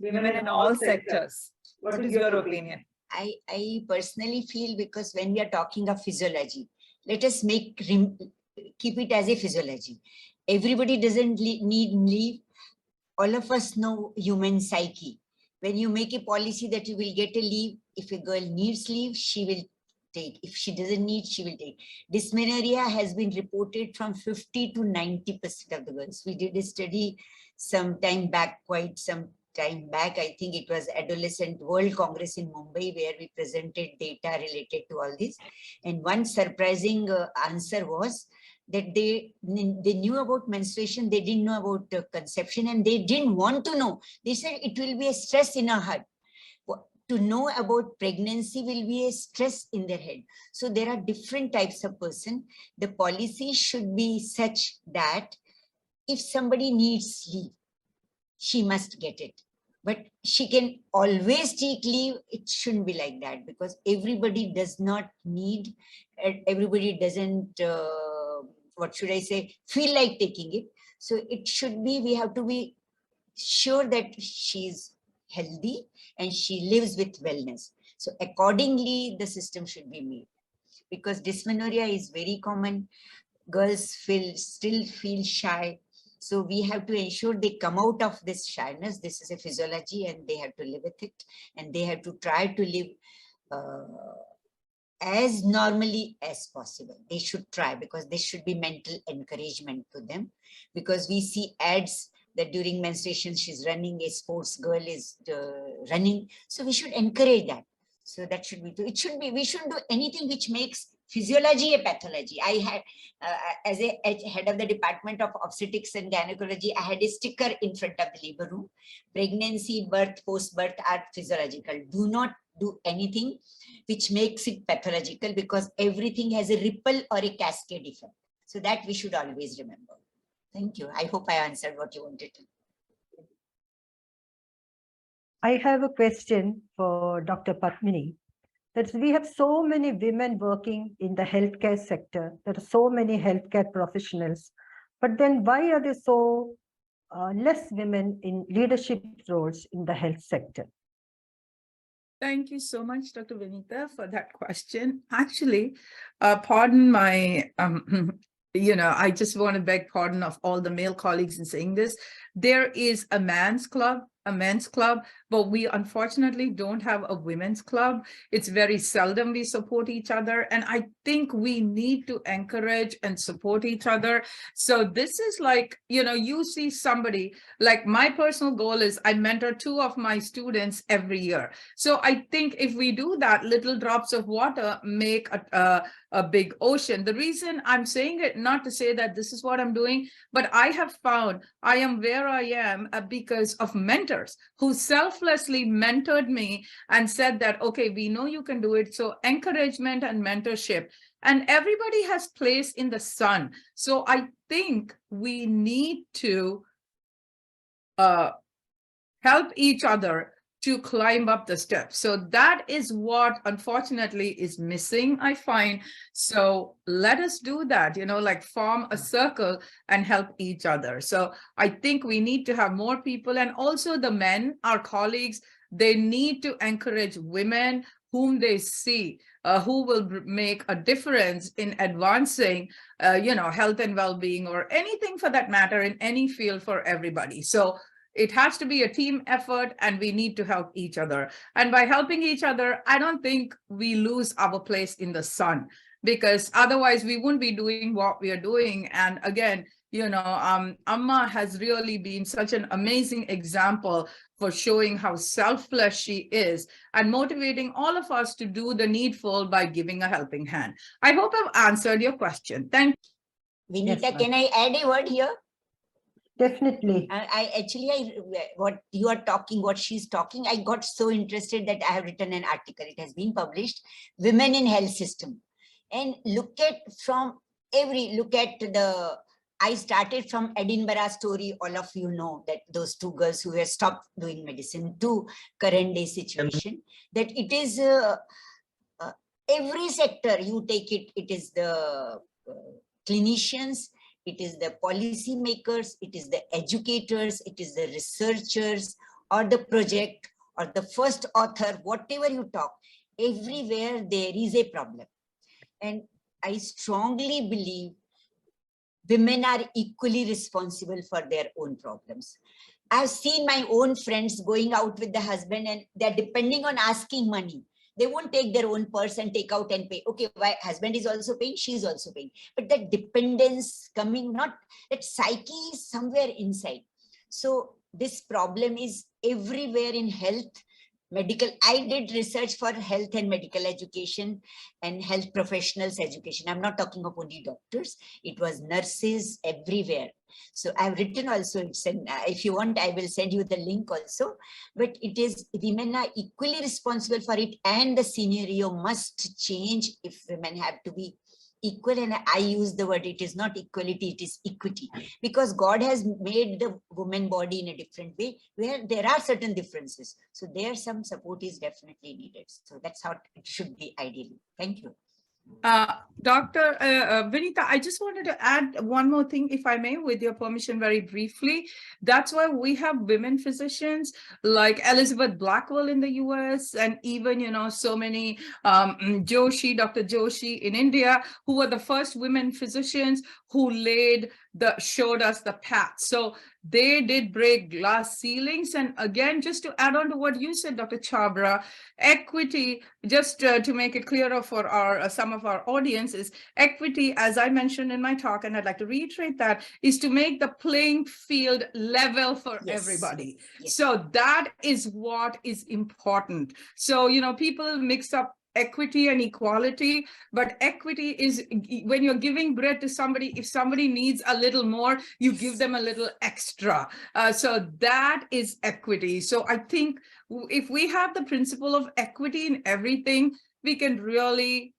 in all sectors? What is your opinion? I personally feel, because when we are talking of physiology, let us keep it as a physiology. Everybody doesn't need leave. All of us know human psyche. When you make a policy that you will get a leave, if a girl needs leave, she will take. If she doesn't need, she will take. Dysmenorrhea has been reported from 50 to 90% of the girls. We did a study some time back, quite some time back. I think it was Adolescent World Congress in Mumbai, where we presented data related to all this. And one surprising answer was that they knew about menstruation, they didn't know about conception, and they didn't want to know. They said it will be a stress in our heart. To know about pregnancy will be a stress in their head. So there are different types of person. The policy should be such that if somebody needs leave, she must get it. But she can always take leave. It shouldn't be like that, because everybody does not need, everybody doesn't, what should I say, feel like taking it. So it should be, we have to be sure that she's healthy and she lives with wellness. So accordingly, the system should be made, because dysmenorrhea is very common. Girls still feel shy. So we have to ensure they come out of this shyness. This is a physiology and they have to live with it. And they have to try to live as normally as possible. They should try, because there should be mental encouragement to them. Because we see ads that during menstruation, she's running, a sports girl is running. So we should encourage that. So that should be, it should be, we shouldn't do anything which makes physiology a pathology. I had, as a head of the Department of Obstetrics and Gynecology, I had a sticker in front of the labor room. Pregnancy, birth, post-birth are physiological. Do not do anything which makes it pathological, because everything has a ripple or a cascade effect. So that we should always remember. Thank you. I hope I answered what you wanted to. I have a question for Dr. Padmini. That we have so many women working in the healthcare sector. There are so many healthcare professionals. But then why are they so less women in leadership roles in the health sector? Thank you so much, Dr. Vinita, for that question. Actually, pardon my, I just want to beg pardon of all the male colleagues in saying this. There is a men's club, but we unfortunately don't have a women's club. It's very seldom we support each other. And I think we need to encourage and support each other. So this is like, you see somebody, like my personal goal is I mentor 2 of my students every year. So I think if we do that, little drops of water make a big ocean. The reason I'm saying it, not to say that this is what I'm doing, but I have found I am where I am because of mentors who selflessly mentored me and said that, okay, we know you can do it. So encouragement and mentorship, and everybody has place in the sun. So I think we need to help each other to climb up the steps. So that is what unfortunately is missing, I find. So let us do that, like form a circle and help each other. So I think we need to have more people, and also the men, our colleagues, they need to encourage women whom they see who will make a difference in advancing, health and well-being, or anything for that matter in any field for everybody. So it has to be a team effort, and we need to help each other. And by helping each other, I don't think we lose our place in the sun, because otherwise we wouldn't be doing what we are doing. And again, Amma has really been such an amazing example for showing how selfless she is and motivating all of us to do the needful by giving a helping hand. I hope I've answered your question. Thank you. Vinita, Yes, can I add a word here? Definitely. What you are talking, what she's talking, I got so interested that I have written an article. It has been published, Women in Health System. And I started from Edinburgh story. All of you know that those 2 girls who have stopped doing medicine, to current day situation, that it is every sector you take it, it is the clinicians, it is the policy makers, it is the educators, it is the researchers, or the project, or the first author, whatever you talk, everywhere there is a problem. And I strongly believe women are equally responsible for their own problems. I've seen my own friends going out with the husband, and they're depending on asking money. They won't take their own purse and take out and pay. Okay, why husband is also paying, she's also paying. But that dependence coming, not that psyche is somewhere inside. So this problem is everywhere in health, medical. I did research for health and medical education and health professionals education. I'm not talking of only doctors. It was nurses everywhere. So I've written also, if you want, I will send you the link also. But it is, women are equally responsible for it, and the scenario must change if women have to be equal. And I use the word, it is not equality, it is equity, because God has made the woman body in a different way where there are certain differences. So there some support is definitely needed. So that's how it should be ideally. Thank you. Dr. Vinita, I just wanted to add one more thing, if I may, with your permission, very briefly. That's why we have women physicians like Elizabeth Blackwell in the US, and even, so many Joshi, Dr. Joshi in India, who were the first women physicians who showed us the path. So they did break glass ceilings. And again, just to add on to what you said, Dr. Chabra, equity, just to make it clearer for some of our audience, is equity, as I mentioned in my talk, and I'd like to reiterate that, is to make the playing field level for everybody. Yes. So that is what is important. So, people mix up equity and equality, but equity is when you're giving bread to somebody, if somebody needs a little more, you give them a little extra. So that is equity. So I think if we have the principle of equity in everything, we can really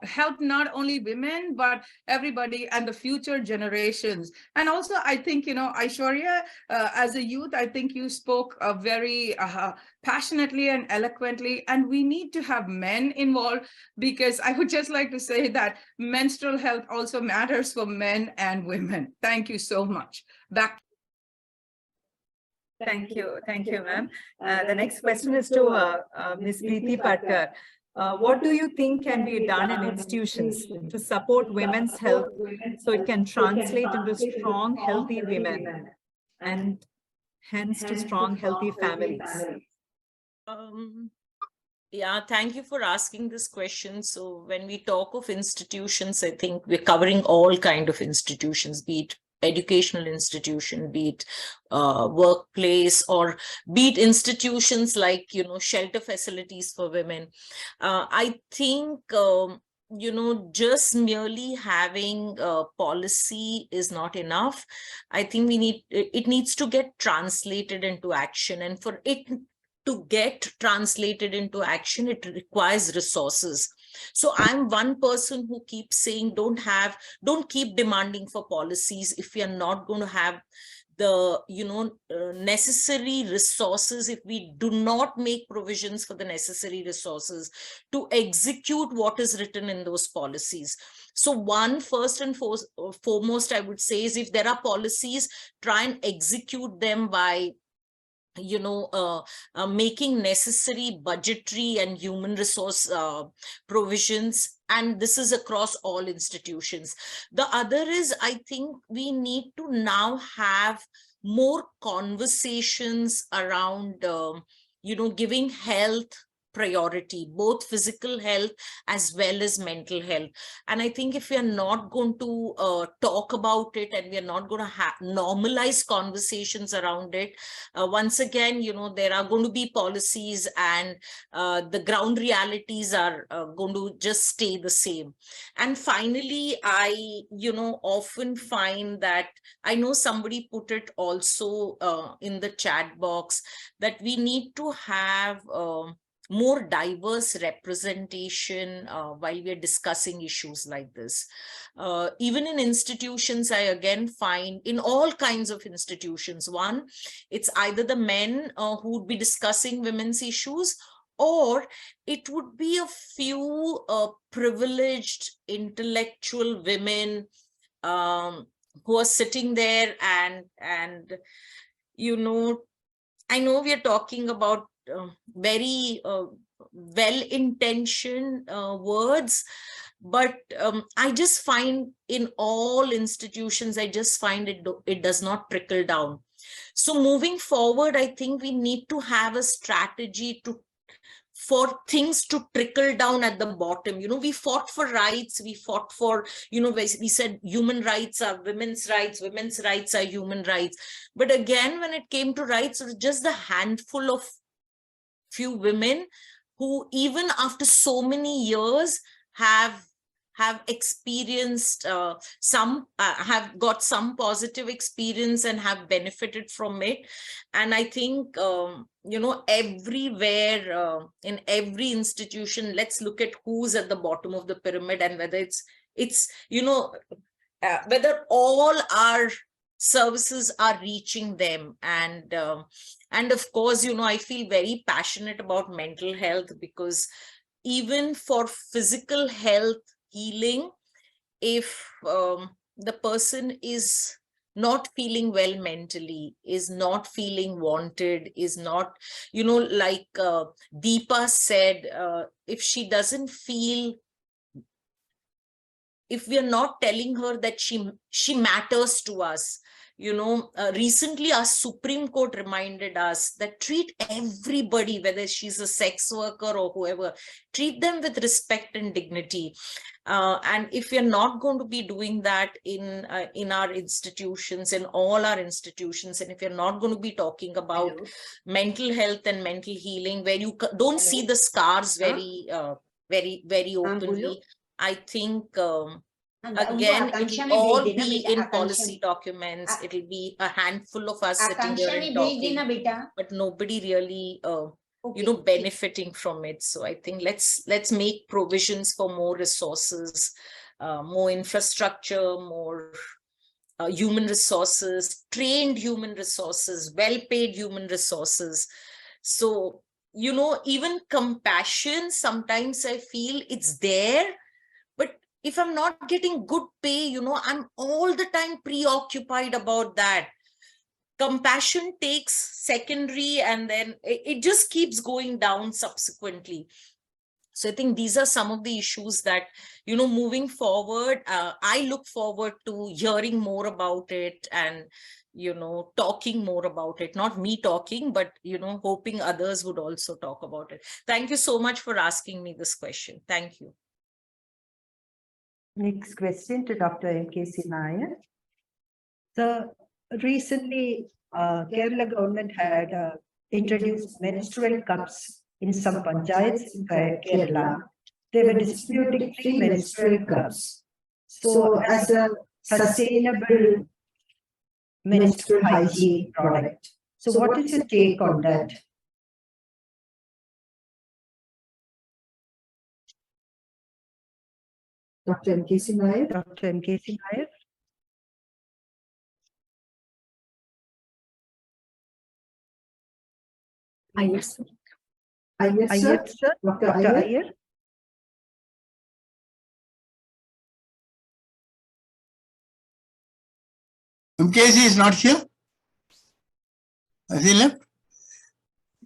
help not only women, but everybody and the future generations. And also, I think, Aishwarya, as a youth, I think you spoke very passionately and eloquently, and we need to have men involved, because I would just like to say that menstrual health also matters for men and women. Thank you so much. Back Thank you, ma'am. The next question is to Ms. Preeti Patkar. What do you think can be done in institutions to support women's health so it can translate into strong, healthy women and hence to strong, healthy families? Yeah, thank you for asking this question. So when we talk of institutions, I think we're covering all kind of institutions, be it educational institution, be it workplace, or be it institutions like, shelter facilities for women. I think, just merely having a policy is not enough. I think it needs to get translated into action, and for it to get translated into action, it requires resources. So I'm one person who keeps saying, don't keep demanding for policies if we are not going to have the necessary resources, if we do not make provisions for the necessary resources to execute what is written in those policies. So one, first and foremost, I would say is, if there are policies, try and execute them by making necessary budgetary and human resource provisions. And this is across all institutions. The other is, I think we need to now have more conversations around, giving health priority, both physical health as well as mental health. And I think if we are not going to talk about it, and we are not going to normalize conversations around it, once again, there are going to be policies, and the ground realities are going to just stay the same. And finally, I often find that, I know somebody put it also in the chat box, that we need to have more diverse representation while we are discussing issues like this. Even in institutions, I again find, in all kinds of institutions, one, it's either the men who would be discussing women's issues, or it would be a few privileged intellectual women who are sitting there, and I know we are talking about very well-intentioned words, but I just find in all institutions, I just find it does not trickle down. So moving forward, I think we need to have a strategy for things to trickle down at the bottom. We fought for rights, we fought for, we said human rights are women's rights are human rights. But again, when it came to rights, it was just the handful of few women who, even after so many years, have experienced have got some positive experience and have benefited from it. And I think everywhere, in every institution, let's look at who's at the bottom of the pyramid, and whether it's whether all our services are reaching them. And of course, I feel very passionate about mental health, because even for physical health healing, if the person is not feeling well mentally, is not feeling wanted, is not, like Deepa said, if she doesn't feel, if we are not telling her that she matters to us, recently our Supreme Court reminded us that treat everybody, whether she's a sex worker or whoever, treat them with respect and dignity. And if we are not going to be doing that in our institutions, in all our institutions, and if you're not going to be talking about mental health and mental healing, where you don't see the scars very openly, I think again, it will all be in policy documents. It'll be a handful of us sitting here and talking, but nobody really, benefiting from it. So I think let's make provisions for more resources, more infrastructure, more human resources, trained human resources, well-paid human resources. So, even compassion, sometimes I feel it's there, but if I'm not getting good pay, I'm all the time preoccupied about that. compassion takes secondary, and then it just keeps going down subsequently. So I think these are some of the issues that, moving forward, I look forward to hearing more about it and, talking more about it. Not me talking, but, hoping others would also talk about it. Thank you so much for asking me this question. Thank you. Next question to Dr. M.K.C. Nair. So recently, Kerala government had introduced menstrual cups in some panchayats in Kerala. They were distributing free menstrual cups. So as a sustainable menstrual hygiene product. So what is your take on that? Dr. M.K.C. Nair. Dr. M.K.C. Nair. Iyer, sir. Iyer, sir. Dr. Iyer. MKC is not here. Has he left?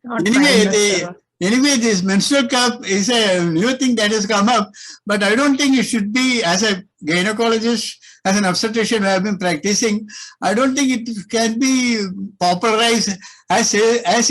Not Anyway, Prime Minister. anyway, this menstrual cup is a new thing that has come up, but I don't think it should be, as a gynecologist, as an obstetrician who have been practicing, I don't think it can be popularized as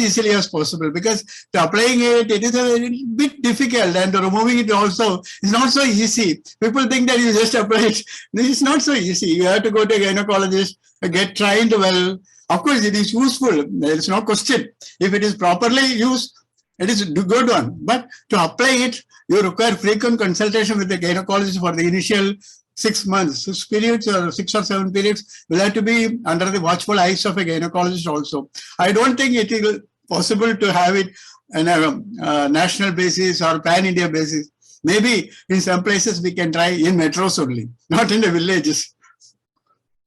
easily as possible, because to applying it, it is a bit difficult, and removing it also is not so easy. People think that you just apply it. This is not so easy. You have to go to a gynecologist, get trained well. Of course, it is useful. There is no question. If it is properly used, it is a good one. But to apply it, you require frequent consultation with the gynecologist for the initial 6 months. 6 periods or 6 or 7 periods will have to be under the watchful eyes of a gynecologist also. I don't think it is possible to have it on a national basis or pan-India basis. Maybe in some places we can try in metros only, not in the villages.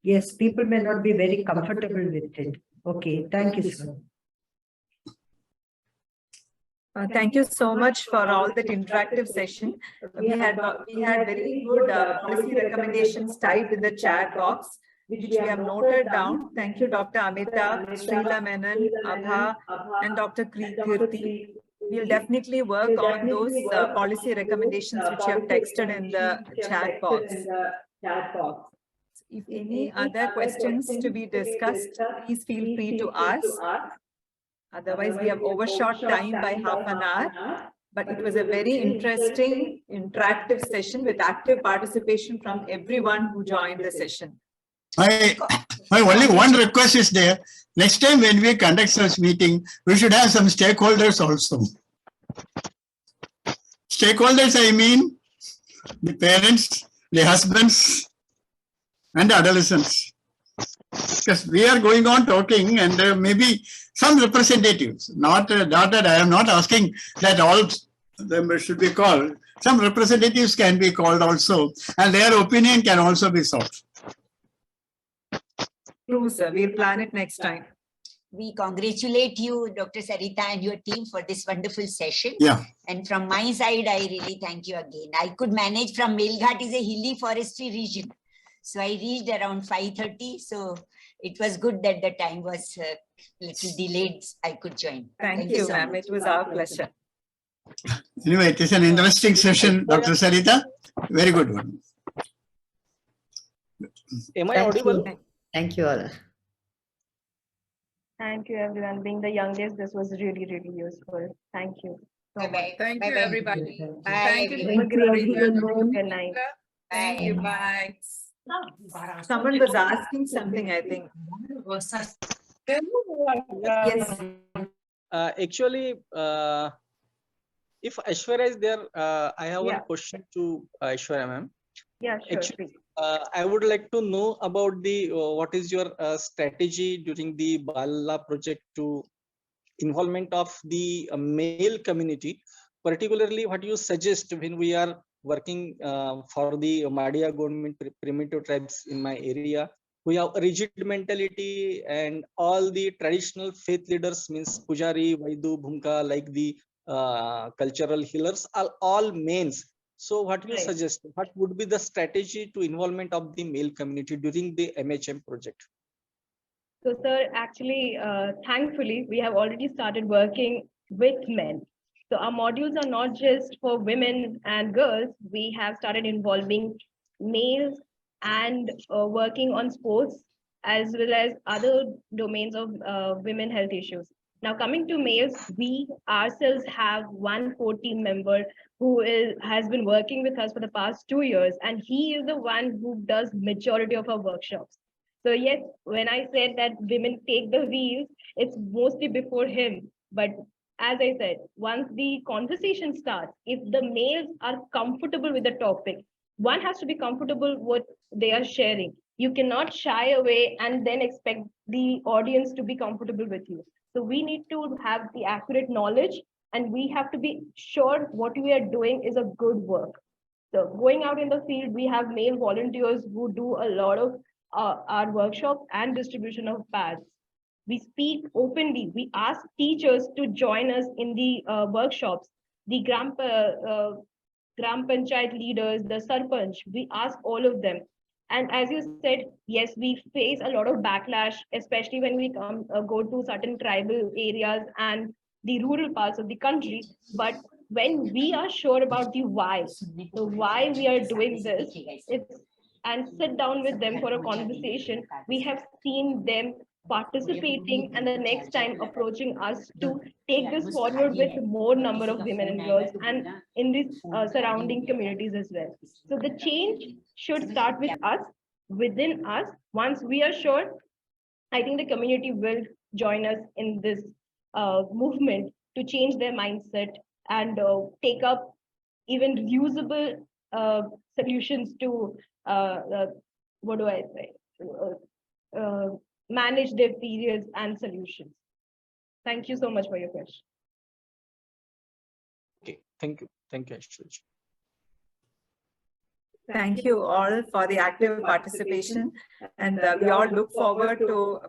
Yes, people may not be very comfortable with it. Okay, thank you, sir. Thank you so much for all that interactive session. We had very good policy recommendations typed in the chat box, which we have noted down. Thank you, Dr. Amita, Srila Menon, Abha, and Dr. Kirti. We'll definitely work on those policy recommendations which you have texted in the chat box. If any other questions to be discussed, please feel free to ask. Otherwise, we have overshot time by half an hour, but it was a very interesting, interactive session with active participation from everyone who joined the session. My only one request is there. Next time when we conduct such meeting, we should have some stakeholders also. Stakeholders, I mean, the parents, the husbands, and the adolescents. Because we are going on talking, and maybe some representatives, not that I am not asking that all of them should be called. Some representatives can be called also, and their opinion can also be sought. True, sir. We'll plan it next time. We congratulate you, Dr. Sarita, and your team for this wonderful session. Yeah. And from my side, I really thank you again. I could manage from Melghat is a hilly forestry region. So I reached around 5:30. So it was good that the time was little delayed. I could join. Thank you, so ma'am. much. It was our pleasure. Anyway, it is an interesting session, Dr. Sarita. Very good one. Am I audible? Thank you all. Thank you, everyone. Being the youngest, this was really, really useful. Thank you. Bye-bye. Thank you, Bye-bye. everybody. Bye, Thank you, everyone. Dr. Sarita. Good night. Thank you. Bye. Someone was asking something, I think. Yes. Actually, if Aishwarya is there, I have one question to Aishwarya, ma'am. Yeah, sure. Actually, I would like to know about the what is your strategy during the Bala project to involvement of the male community, particularly what you suggest when we are working for the Madia government primitive tribes in my area. We have a rigid mentality, and all the traditional faith leaders means Pujari, Vaidu, Bhumka, like the cultural healers are all males. So what you suggest, what would be the strategy to involvement of the male community during the MHM project? So, sir, actually, thankfully, we have already started working with men. So our modules are not just for women and girls. We have started involving males and working on sports as well as other domains of women health issues. Now, coming to males, we ourselves have one core team member who has been working with us for the past 2 years, and he is the one who does majority of our workshops. So yes, when I said that women take the wheels, it's mostly before him. But as I said, once the conversation starts, if the males are comfortable with the topic, one has to be comfortable with what they are sharing. You cannot shy away and then expect the audience to be comfortable with you. So we need to have the accurate knowledge, and we have to be sure what we are doing is a good work. So going out in the field, we have male volunteers who do a lot of our workshop and distribution of pads. We speak openly. We ask teachers to join us in the workshops. The Gram Panchayat leaders, the Sarpanch, we ask all of them. And as you said, yes, we face a lot of backlash, especially when we go to certain tribal areas and the rural parts of the country. But when we are sure about the why, so why we are doing this, and sit down with them for a conversation, we have seen them participating and the next time approaching us to take this forward with more number of women and girls and in these surrounding communities as well. So the change should start with us, within us. Once we are sure, I think the community will join us in this movement to change their mindset and take up even reusable solutions to what do I say? Manage their periods and solutions. Thank you so much for your question. Okay, thank you. Thank you, Aishwarya. Thank you all for the active participation, and we all look forward to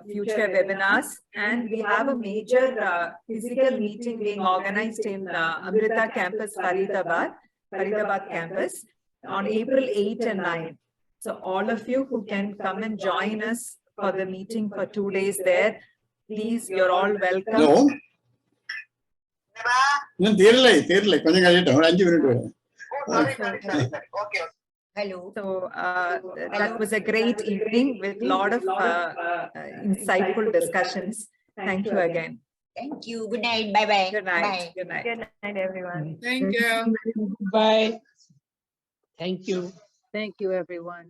future webinars. And we have a major physical meeting being organized in Amrita campus, Faridabad campus on April 8 and 9. So all of you who can come and join us for the meeting for 2 days there, please, you're all welcome. Hello. கொஞ்சம் கழியட்டும் ஒரு 5 minute Hello. So that was a great evening with a lot of insightful discussions. Thank you again. Thank you. Good night. Bye-bye. Good night. Bye. Good night. Good night, everyone. Thank you. Bye. Thank you. Thank you, everyone.